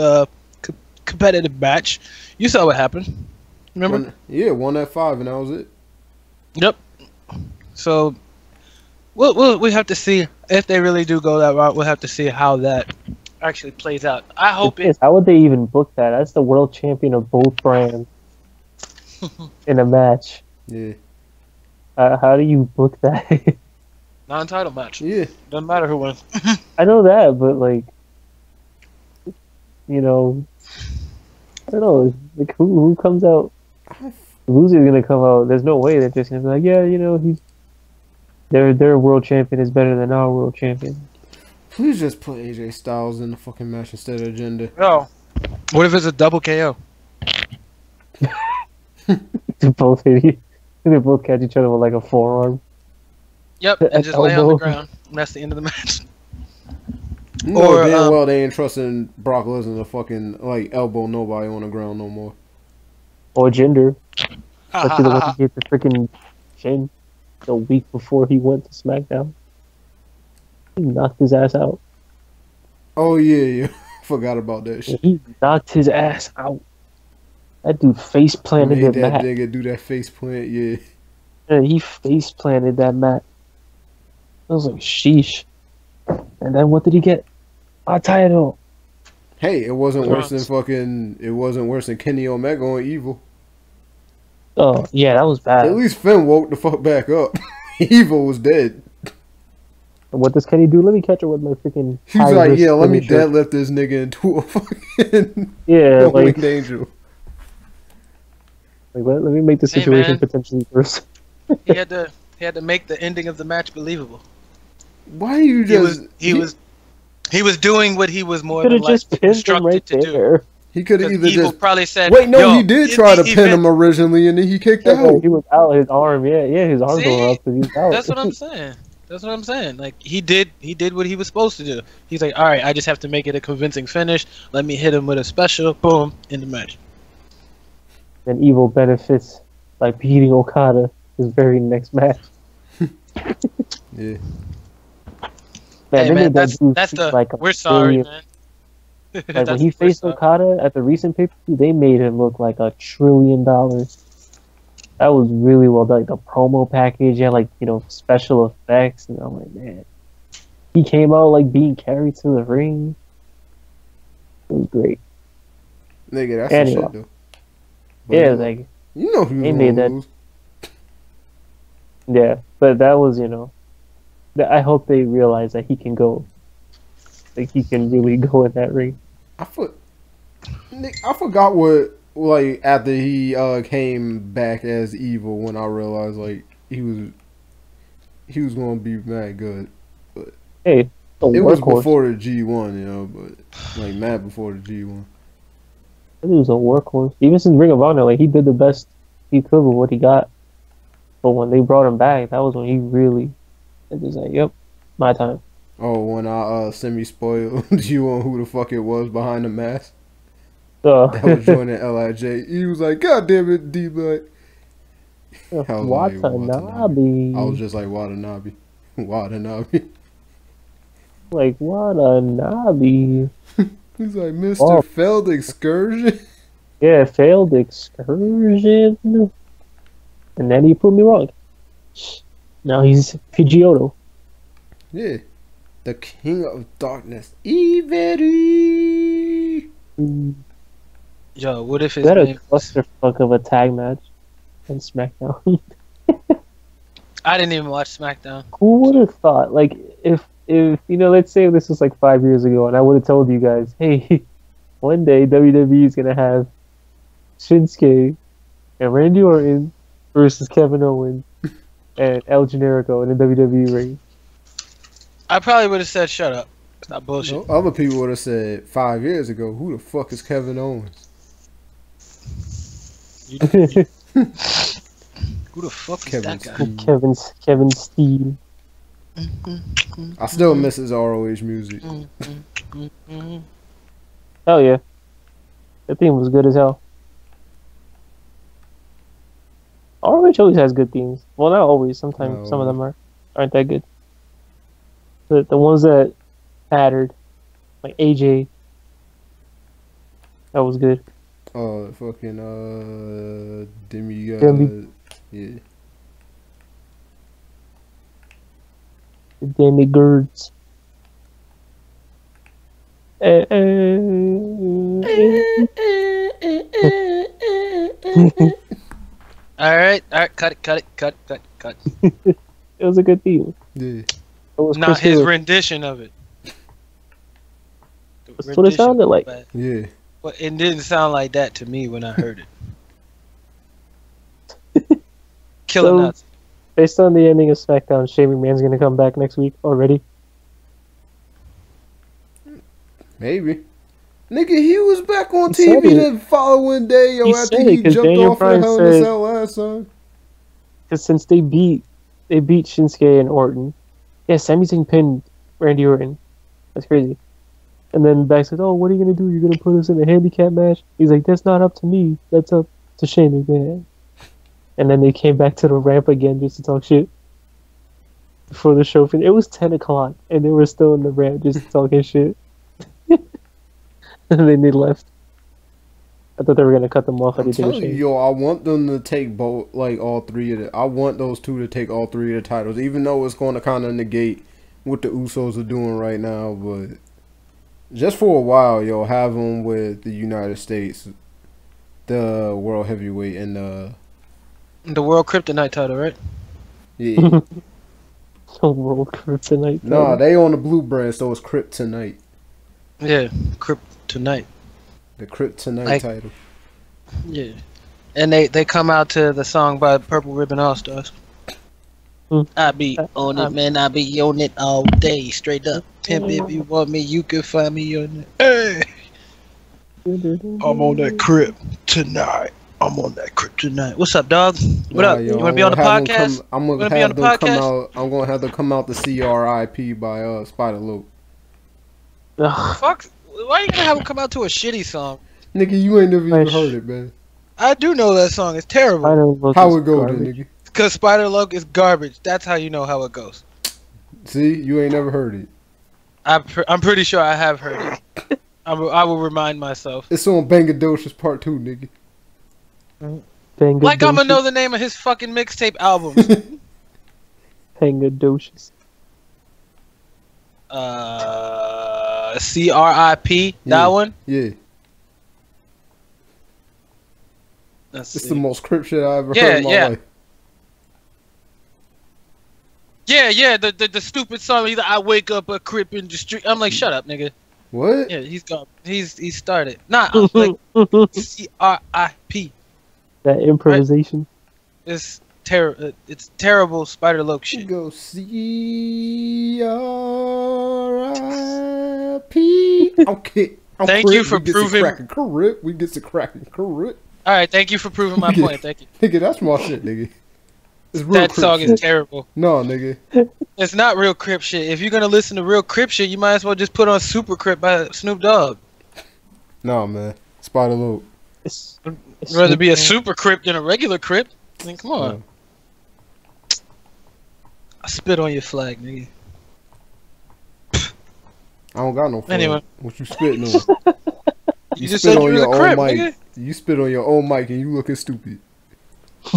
competitive match. You saw what happened. Remember? Won at 5, and that was it. Yep. So we have to see if they really do go that route. We'll have to see how that actually plays out. I hope it. how would they even book that? That's the world champion of both brands in a match. Yeah, How do you book that? Non-title match. yeah. Doesn't matter who wins. I know that, but like, I don't know. Like, who comes out? The loser's gonna come out. There's no way they're just gonna be like, yeah, he's their world champion is better than our world champion. Please just put AJ Styles in the fucking match instead of Jinder. No. What if it's a double KO? They both hit you. They both catch each other with like a forearm. Yep, and just lay on the Elbow. ground. And that's the end of the match. You know Or, damn well they ain't trusting Brock Lesnar to fucking like elbow nobody on the ground no more. Or Jinder. Especially the one who hit the freaking chin the week before he went to SmackDown. He knocked his ass out. Oh yeah. Forgot about that shit. He knocked his ass out. That dude face planted Made the that mat. nigga do that face plant, yeah. And he face planted that mat. I was like, sheesh. And then what did he get? A title. Hey, it wasn't worse than Trunks. fucking. It wasn't worse than Kenny Omega on Evil. Oh yeah, that was At bad. least Finn woke the fuck back up. Evil was dead. What does Kenny do? Let me catch her with my freaking. He was high like, risk "Yeah, let me finisher." deadlift this nigga into a fucking Yeah, like, winged angel." let me make the Hey, situation man. potentially worse. He had to make the ending of the match believable. Why you just? He was doing what he was more Could than have just likely pinned him instructed right to do. there. He could have Because either Evil just. probably said, Wait, no, "Yo, he did in try the to pin him event-" originally, and then he kicked Yeah, out. he was out. His arm, yeah, his arms See? were up, so he was out. That's what I'm saying. That's what I'm saying. Like he did what he was supposed to do. He's like, all right, I just have to make it a convincing finish. Let me hit him with a special. Boom, in the match. And Evil benefits by beating Okada his very next match. Yeah. Man, Hey they man, made that that's dude that's feel the. like a We're sorry, billion. man. Like That's when he we're faced sorry. Okada at the recent pay-per-view, they made him look like $1 trillion. That was really well done. Like the promo package had special effects, and I'm like, man, he came out like being carried to the ring. It was great. Nigga, that's Anyway. the shit though. But Yeah, like you know who's they gonna made that. lose. Yeah, but that was I hope they realize that he can go. Like he can really go in that ring. I forgot what like after he came back as Evil when I realized like he was gonna be mad good. Hey, the It was workhorse. before the G1, but like mad before the G1. He was a workhorse. Even since Ring of Honor, like he did the best he could with what he got. But when they brought him back, that was when he really it was like, yep, my time. Oh, when I semi-spoiled you on who the fuck it was behind the mask So that was joining Lij. He was like, "God damn it, D Black." I was like, Watanabe. I was just like Watanabe. Watanabe. Like Watanabe. He's like, Mr. Oh. Failed excursion. Yeah, failed excursion. And then he proved me wrong. Now he's Pidgeotto. Yeah. The King of Darkness. Everi. Yo, what if his That a name? clusterfuck of a tag match on SmackDown. I didn't even watch SmackDown. Who would have thought? Like, if let's say this was like 5 years ago, and I would have told you guys, hey, one day WWE is gonna have Shinsuke and Randy Orton versus Kevin Owens and El Generico in the WWE ring. I probably would have said, "Shut up." Stop bullshit. No, other people would have said 5 years ago, who the fuck is Kevin Owens? Who the fuck is Kevin that guy? Steen. Kevin Steen. I still miss his ROH music. Hell yeah, that theme was good as hell. ROH always has good themes. Well, not always. Sometimes No. some of them aren't that good. The ones that mattered, like AJ, that was good. Fucking Demigod. Demi. Yeah. The Demigirds. All right, cut it. It was a good theme. Yeah. It was Not Chris his Hero. rendition of it. The That's what it rendition sounded was like. bad. Yeah. But it didn't sound like that to me when I heard it. Killer So- Nuts. Based on the ending of SmackDown, Shane McMahon's gonna come back next week already. Maybe. Nigga, he was back on He said TV it. the following day, yo, He after said he it 'cause jumped Daniel off the Bryan Hell in a said- Cell last time. Because since they beat Shinsuke and Orton, yeah, Sami Zayn pinned Randy Orton. That's crazy. And then Beck said, "Oh, what are you gonna do? You're gonna put us in a handicap match?" He's like, "That's not up to me. That's up to Shane McMahon." And then they came back to the ramp again just to talk shit before the show finished. It was 10 o'clock, and they were still in the ramp just talking shit. And then they left. I thought they were gonna cut them off. I'm telling you, yo, I want them to take both, like all three of the. I want those two to take all three of the titles, even though it's going to kind of negate what the Usos are doing right now. But just for a while, yo, have him with the United States, the world heavyweight, and The World Kryptonite title, right? yeah. The World Kryptonite. Nah, they on the blue brand, so it's Kryptonite. Yeah, Kryptonite. The Kryptonite Like- title. Yeah. And they come out to the song by Purple Ribbon All Stars. I be on it, man. I be on it all day, straight up. Pimp, if you want me, you can find me on it. Hey, I'm on that Kryp tonight. I'm on that Kryp tonight. What's up, dog? What Nah, up? yo, You want to be on the podcast? I'm Wanna gonna be on have the them come podcast? out. I'm gonna have them come out to CRIP by Spider Lope. Ugh, Fuck. Why you gonna have him come out to a shitty song? Nigga, you ain't never even Fresh. heard it, man. I do know that song. It's terrible. Spider-Look How is it go garbage. then, nigga? Because Spider Loke is garbage. That's how you know how it goes. See, you ain't never heard it. I'm pretty sure I have heard it. I will remind myself. It's on Bangadocious Part 2, nigga. Like I'm gonna know Pangadocious. the name of his fucking mixtape albums. Pangadocious. CRIP. That Yeah. one. Yeah, Let's it's see. the most crip shit I ever Yeah, heard in my yeah. life. Yeah. The stupid song. Either I wake up a crip in the street. I'm like, shut up, nigga. What? Yeah, he's gone. He started. Nah, like CRIP. That improvisation. It's It's terrible Spider Loke You shit. go C-R-I-P. Okay. Thank you for we get proving- to cracking correct. We get to cracking correct. All right, thank you for proving my point. Thank you. Nigga, that's my shit, nigga. It's real That Crip song shit. is terrible. No, nigga. It's not real Crip shit. If you're gonna listen to real Crip shit, you might as well just put on Super Crip by Snoop Dogg. No, man. Spider Lope. It's I'd rather be a Snoop Super Crip than a regular Crip. I mean, come on. I spit on your flag, nigga. I don't got no flag. Anyway. What you spitting on? You just said you was a Crip, mic. nigga. You spit on your own mic and you looking stupid.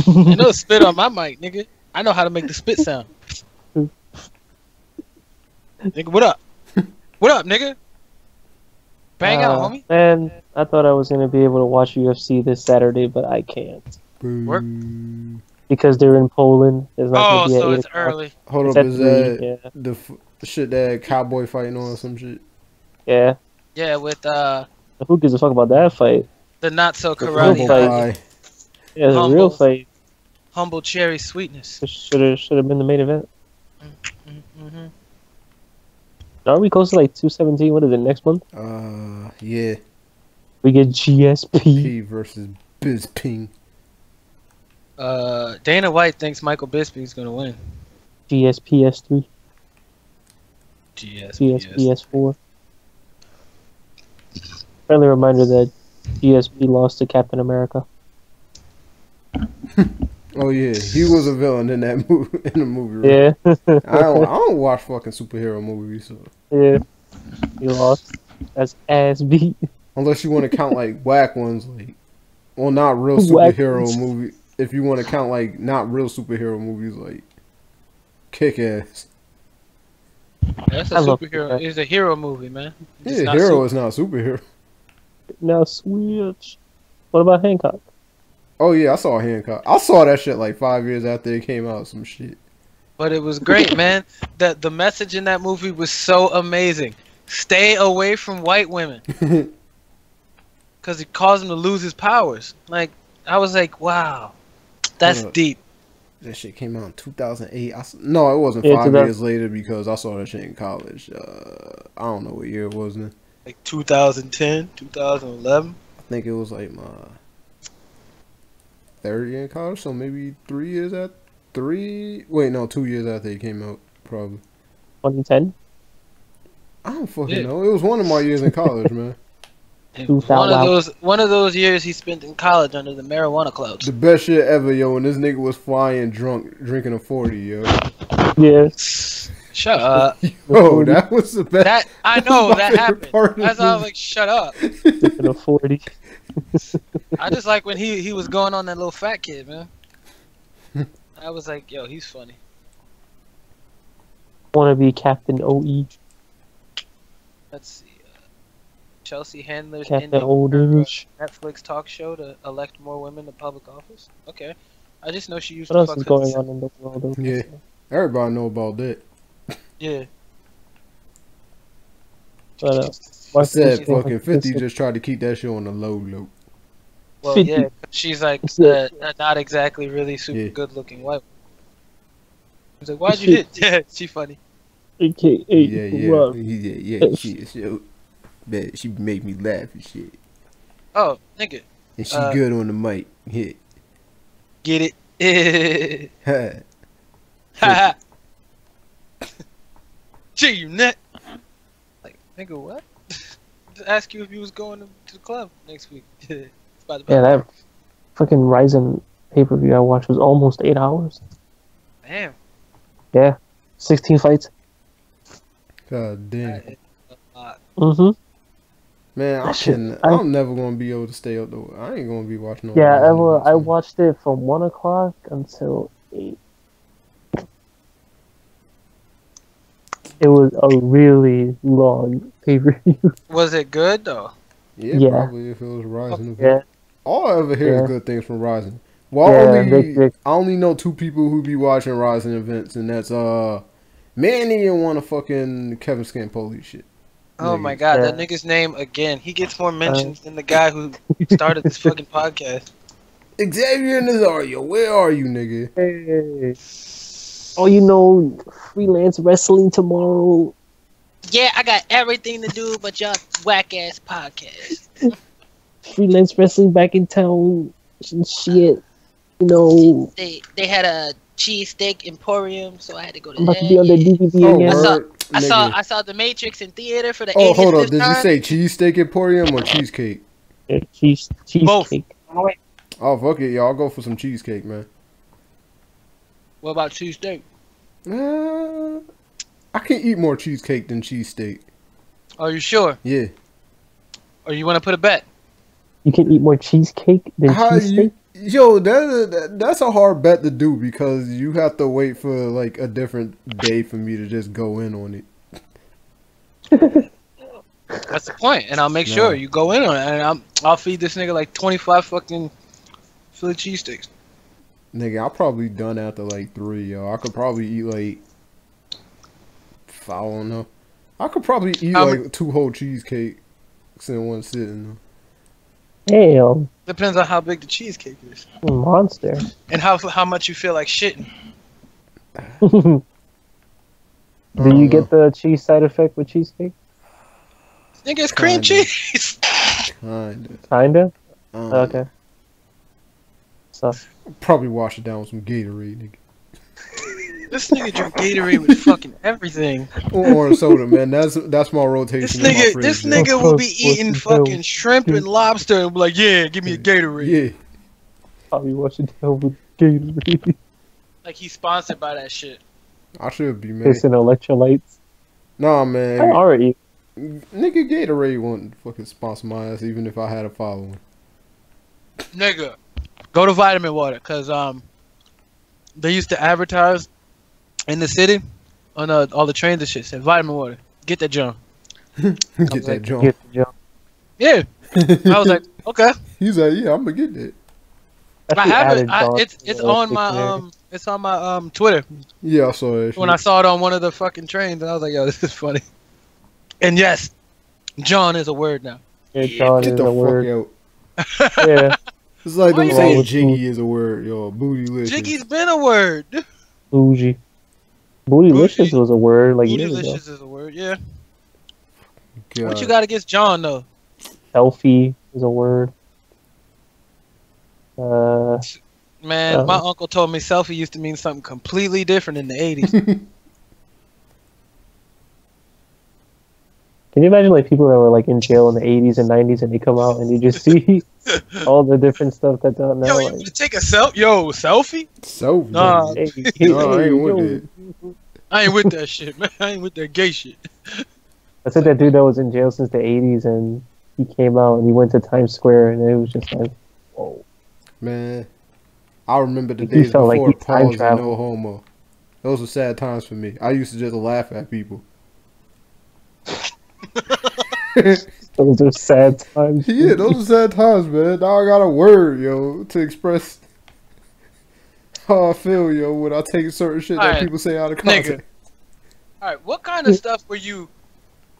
You know spit on my mic, nigga. I know how to make the spit sound. Nigga, what up? What up, nigga? Bang out, homie. Man, I thought I was gonna be able to watch UFC this Saturday, but I can't Work? Boo. because they're in Poland. It's not Oh, gonna be at so 8 it's o'clock. early. Hold It's up, at is 3, that yeah. the shit that cowboy fighting on or some shit? Yeah. Yeah, with Who gives a fuck about that fight? the not so The karate real high. fight. Guy. Yeah, the Humble. real fight Humble cherry sweetness. should have been the main event. Mm-hmm. Are we close to like 217? What is it next month? Yeah. We get GSP. P versus Bisping. Dana White thinks Michael Bisping's gonna win. GSPS3. GS. GSPS4. Friendly reminder that GSP lost to Captain America. Oh yeah, he was a villain in that movie. In the movie, right? Yeah. I don't watch fucking superhero movies, so Yeah. He lost. That's ass beat. unless you want to count like whack ones, like well, not real Whack superhero ones. movie. If you want to count like not real superhero movies, like Kick Ass. That's a I love superhero. that. It's a hero movie, man. It's Yeah, not hero is not a superhero. Now switch. What about Hancock? Oh yeah, I saw Hancock. I saw that shit like 5 years after it came out. Some shit. But it was great, man. The message in that movie was so amazing. Stay away from white women. Because it caused him to lose his powers. Like, I was like, wow. That's Hold up. deep. That shit came out in 2008. No, it wasn't Yeah, 5 2000 years later because I saw that shit in college. I don't know what year it was then. Like 2010, 2011. I think it was like my third year in college, so maybe 3 years at 2 years after it came out, probably. 2010? I don't fucking Yeah. know. It was one of my years in college, man. It was 2000. one of those years he spent in college under the marijuana clouds. The best shit ever, yo. When this nigga was flying drunk, drinking a 40, yo. Yeah. Shut up. Yo, that was the best. That I know My that favorite happened. part of the That's why I was movie. like, shut up. Taking a 40. I just like when he was going on that little fat kid, man. I was like, yo, he's funny. Want to be Captain OE. Let's see. Chelsea handlers Captain ending Old her English. Netflix talk show to elect more women to public office. Okay, I just know she used What to else fuck is 50 going Cent. on in the world? of Yeah. wrestling? Everybody know about that. Yeah. But, I Marcus said King fucking has 50 been- just tried to keep that shit on the low. Well, 50. yeah, she's like Yeah. not exactly really super Yeah. good looking white. He's like, why'd you hit? Yeah, she funny. AKA Yeah, Rob. shit. Man, she make me laugh and shit. Oh, nigga, And she Uh, good on the mic. Hit. get it? Ha. Ha ha. Gee, you nut. Like, nigga, what? Just ask you if you was going to the club next week. It's about to be- Yeah, that fucking Ryzen pay-per-view I watched was almost 8 hours. Damn. Yeah. 16 fights. God damn. That is a lot. Mm-hmm. Man, That shit- I'm never gonna be able to stay up though. I ain't gonna be watching no. Yeah, wrestling I events, watched it from 1 o'clock until 8. It was a really long pay-per-view. Was it good though? man. yeah. Probably if it was Rising. Yeah. All I ever hear Yeah. is good things from Rising. Well, Yeah, I only know 2 people who be watching Rising events, and that's Manny and one of fucking Kevin Scampoli shit. Oh Nigga. my god, that Yeah. nigga's name again. He gets more mentions than the guy who started this fucking podcast. Xavier Nazario, where are you, nigga? Hey. Oh, you know, freelance wrestling tomorrow. Yeah, I got everything to do but your whack ass podcast. Freelance wrestling back in town. And shit. You know, They had a cheesesteak emporium, so I had to go to I'm about to that. be on the yeah. DVD Oh, again. word, I saw The Matrix in theater for the Oh, 80th hold up. this Did you time. say cheesesteak emporium or cheesecake? Yeah, cheesecake. Oh, fuck it, y'all. I'll go for some cheesecake, man. What about cheesesteak? I can eat more cheesecake than cheesesteak. Are you sure? Yeah. Or you want to put a bet? You can eat more cheesecake than How cheesesteak? Yo, that's a hard bet to do because you have to wait for like a different day for me to just go in on it. That's the point, and I'll make No. sure you go in on it, and I'll feed this nigga like 25 fucking Philly cheesesteaks. Nigga, I'll probably done after like 3, yo. I could probably eat like, I don't know. I could probably eat How like 2 whole cheesecakes in one sitting. Damn, Depends on how big the cheesecake is, monster. and how much you feel like shitting. Do you get the cheese side effect with cheesecake? Nigga, it's cream Kinda. cheese. Kinda. Kinda. Um, Okay. So Probably wash it down with some Gatorade, nigga. This nigga drink Gatorade with fucking everything. Or orange soda, man. That's my rotation. This in my nigga, fridge, this man. nigga will be What the eating hell? fucking shrimp and lobster and be like, yeah, give me a Gatorade. Yeah. probably watch it down with Gatorade. Like he's sponsored by that shit. I should be, man. It's an electrolytes. Nah, I man. already. Nigga, Gatorade wouldn't fucking sponsor my ass even if I had a following. Nigga, go to Vitamin Water, cause they used to advertise in the city on all the trains and shit. Said Vitamin Water, get that junk. Get that like, jump. Get the jump. Yeah, I was like, okay, He's like, yeah, I'm gonna get that. I have it. Added It's Johnson on my dictionary. it's on my Twitter. Yeah, I saw that. When shit. I saw it on one of the fucking trains, and I was like, yo, this is funny. And yes, John is a word now. Yeah, John Get is the a fuck word. out. Yeah, It's like Why them you saying saying- Jiggy is a word, yo. Bootylicious. Jiggy's been a word. bougie. Bootylicious was a word like years ago. Bootylicious is a word, yeah. God. What you got against John though? Selfie is a word. Man, Oh. my uncle told me selfie used to mean something completely different in the 80s. Can you imagine like people that were like in jail in the 80s and 90s and they come out and you just see all the different stuff that's out now? Yo, you like, want to take a selfie? So Nah. hey, No, I ain't with yo. it. I ain't with that shit, man. I ain't with that gay shit. I said that dude that was in jail since the 80s and he came out and he went to Times Square and it was just like, whoa. Man, I remember the He days felt like before he time pause and traveled. no homo. Those were sad times for me. I used to just laugh at people. Those are sad times. Yeah, those are sad times, man. Now I got a word, yo, to express how I feel, yo, when I take certain shit that Alright, people say out of nigga. context. All right, what kind of stuff were you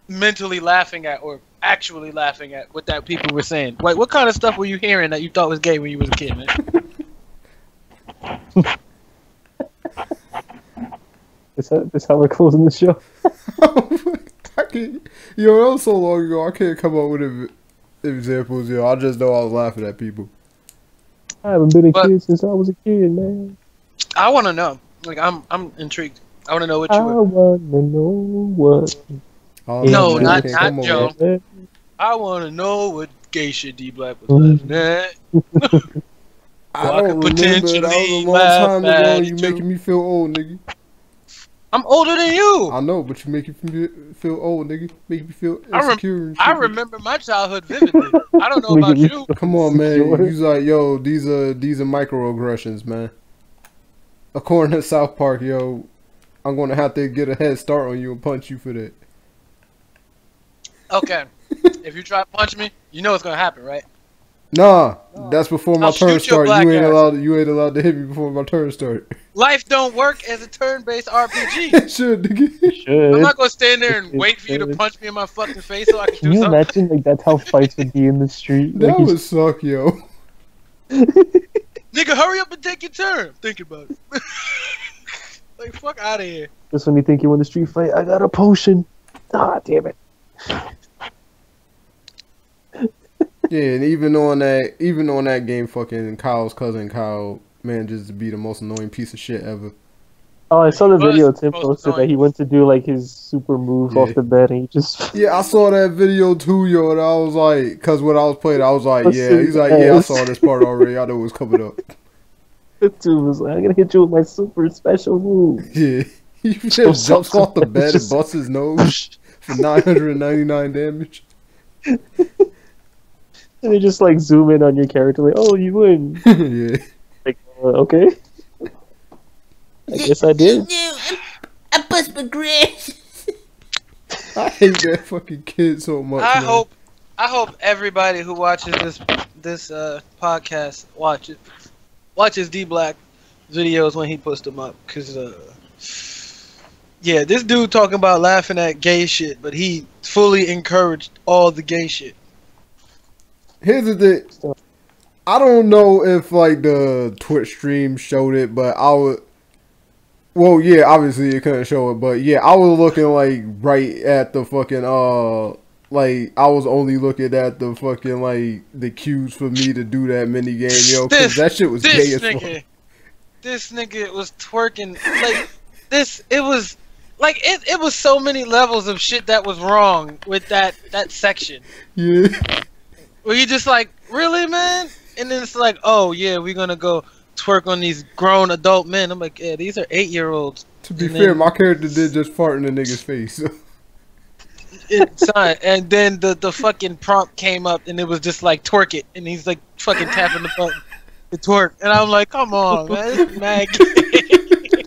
mentally laughing at, or actually laughing at, what that people were saying? Like, what kind of stuff were you hearing that you thought was gay when you was a kid, man? Is how we're closing the show. I can't, yo, that was so long ago. I can't come up with examples, yo. I just know I was laughing at people. I haven't been a But- kid since I was a kid, man. I want to know. Like, I'm intrigued. I want to know what I you were. wanna know what. I No, know, I not can't come up Joe. with it. I want to know what gay shit D Black was laughing at. I Well, I don't could remember. That was a potentially long time laugh ago. at You it, making too. me feel old, nigga. I'm older than you. I know, but you make me feel old, nigga. Make me feel I rem- insecure. and I shit. remember my childhood vividly. I don't know Look about at me. you. Come on, man. Insecure. He's like, yo, these are microaggressions, man. According to South Park, yo, I'm gonna have to get a head start on you and punch you for that. Okay. If you try to punch me, you know what's gonna happen, right? Nah, that's before my I'll turn shoot your start. black You ain't ass. allowed to hit me before my turn start. Life don't work as a turn-based RPG. It should, nigga. Should. I'm not gonna stand there and It wait for you to should. punch me in my fucking face so I can Can do you something. imagine like that's how fights would be in the street? That Like, he's- would suck, yo. Nigga, hurry up and take your turn. Think about it. Like, fuck out of here. just when you think you win the street fight, I got a potion. Ah, damn it. Yeah, and even on that game, fucking Kyle's cousin Kyle manages to be the most annoying piece of shit ever. Oh, I saw the He was video the Tim most posted that annoying. he went to do like his super move Yeah. off the bed and he just Yeah, I saw that video too, yo, and I was like, cause when I was playing, I was like, What's yeah. his He's like, yeah, I ass? saw this part already. I know it was coming up. the dude was like, I'm gonna hit you with my super special move. Yeah, he just So jumps off the bed and just- busts his nose for 999 damage. And they just like zoom in on your character like, oh, you win. Yeah, Like, okay. I guess I did. I bust my grass. I hate that fucking kid so much. I man. hope everybody who watches this podcast watches D Black videos when he puts them up, cause yeah, this dude talking about laughing at gay shit, but he fully encouraged all the gay shit. Here's the thing. I don't know if like the Twitch stream showed it, but I would. Well, yeah, obviously it couldn't show it, but yeah, I was looking like right at the fucking like I was only looking at the fucking like the cues for me to do that mini game, yo, because that shit was gay as fuck. This nigga was twerking like this. It was like it was so many levels of shit that was wrong with that section. Yeah, Where you just like, really, man? And then it's like, oh yeah, we're gonna go twerk on these grown adult men. I'm like, yeah, these are 8-year-olds. to be And fair, then- my character did just fart in the nigga's face. Inside. And then the fucking prompt came up and it was just like twerk it, and he's like fucking tapping the button to twerk, and I'm like, come on, man, this is mad gay.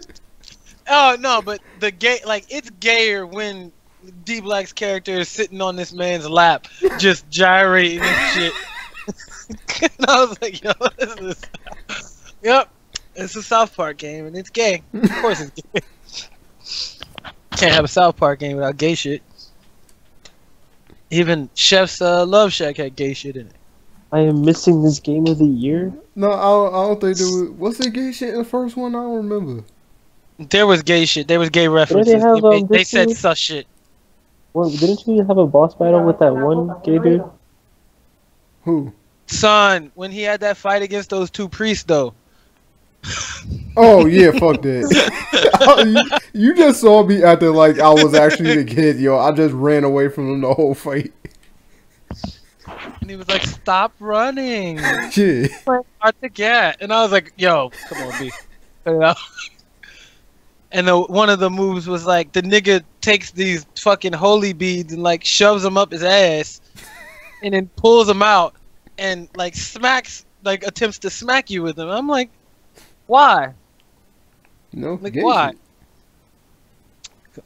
Oh no, but the gay, like, it's gayer when D Black's character is sitting on this man's lap, just gyrating and shit. And I was like, yo, what is this? Yep, it's a South Park game and it's gay. Of course it's gay. Can't have a South Park game without gay shit. Even Chef's Love Shack had gay shit in it. I am missing this game of the year. No, I don't think there was there gay shit in the first one. I don't remember. There was gay shit. There was gay references. have, they this said one? such shit. Well, didn't you have a boss battle with that one gay dude? Who? Son, when he had that fight against those two priests, though. Oh yeah, fuck that. you just saw me acting like I was actually the kid, yo. I just ran away from him the whole fight. And he was like, stop running. Yeah. Hard to get. And I was like, yo, come on, B. Cut it out. And one of the moves was like, the nigga takes these fucking holy beads and like shoves them up his ass and then pulls them out and like smacks, like attempts to smack you with them. I'm like, why? No. Like, gay why? shit.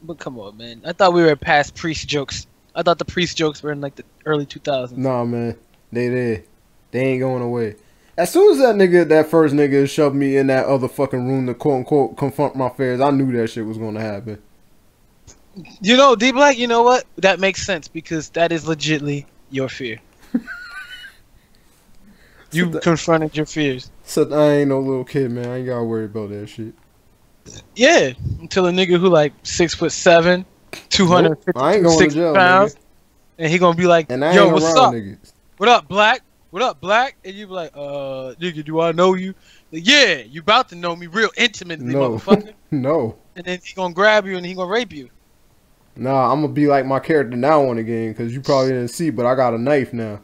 But come on, man. I thought we were past priest jokes. I thought the priest jokes were in like the early 2000s. Nah, man, they ain't going away. As soon as that first nigga shoved me in that other fucking room to quote unquote confront my fears, I knew that shit was gonna happen. You know, D Black, you know what? That makes sense because that is legitly your fear. You confronted your fears. So I ain't no little kid, man. I ain't gotta worry about that shit. Yeah, until a nigga who like 6'7", 250 I ain't going to jail, pounds, nigga. and he gonna be like, And I "Yo, ain't what's around up? niggas. What up, Black? What up, Black?" And you be like, nigga, do I know you?" Like, yeah, you about to know me real intimately, No. motherfucker. No. And then he gonna grab you and he gonna rape you. Nah, I'm gonna be like my character now on the game, because you probably didn't see, but I got a knife now.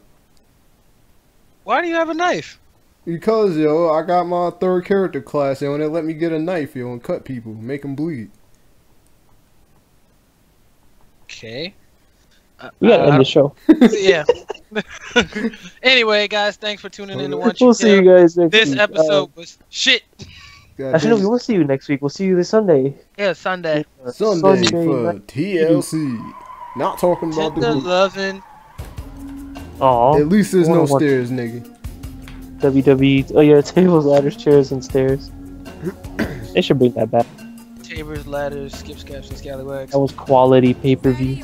Why do you have a knife? Because, yo, I got my third character class, yo, and they let me get a knife, yo, and cut people, make them bleed. Okay. We gotta end the show. Yeah. Anyway, guys, thanks for tuning in to One We'll see you guys next This week. episode was shit. Actually, no, we will see you next week. We'll see you this Sunday. Yeah, Sunday. Sunday for night. TLC. Not talking about the Tender group. loving. Aw. At least there's no One-on-one. stairs, nigga. WWE. Oh yeah, tables, ladders, chairs, and stairs. They should bring that back. Tabers, ladders, skip, scaps, and scallywags. That was quality pay-per-view.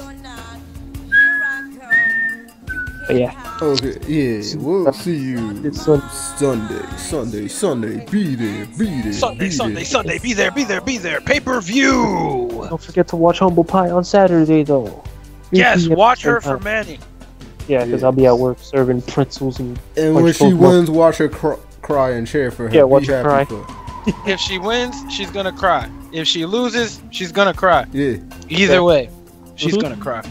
But yeah, Okay, yeah, we'll see you it's Sunday. Sunday. Be there, be there. Sunday, be Sunday, there. Sunday. Be there, be there, be there. Pay-per-view. Don't forget to watch Humble Pie on Saturday though. 3 Yes, p.m. watch her Eastern for time. Manny. Yeah, because I'll be at work serving pretzels and And punch when she both wins, watch her cry and cheer for her. Yeah, Be watch her happy cry. for her. If she wins, she's gonna cry. If she loses, she's gonna cry. Yeah. Either way, she's Mhm. gonna cry.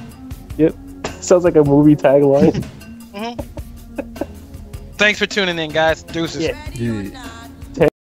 sounds like a movie tagline. Thanks for tuning in, guys. Deuces. Yeah. Yeah.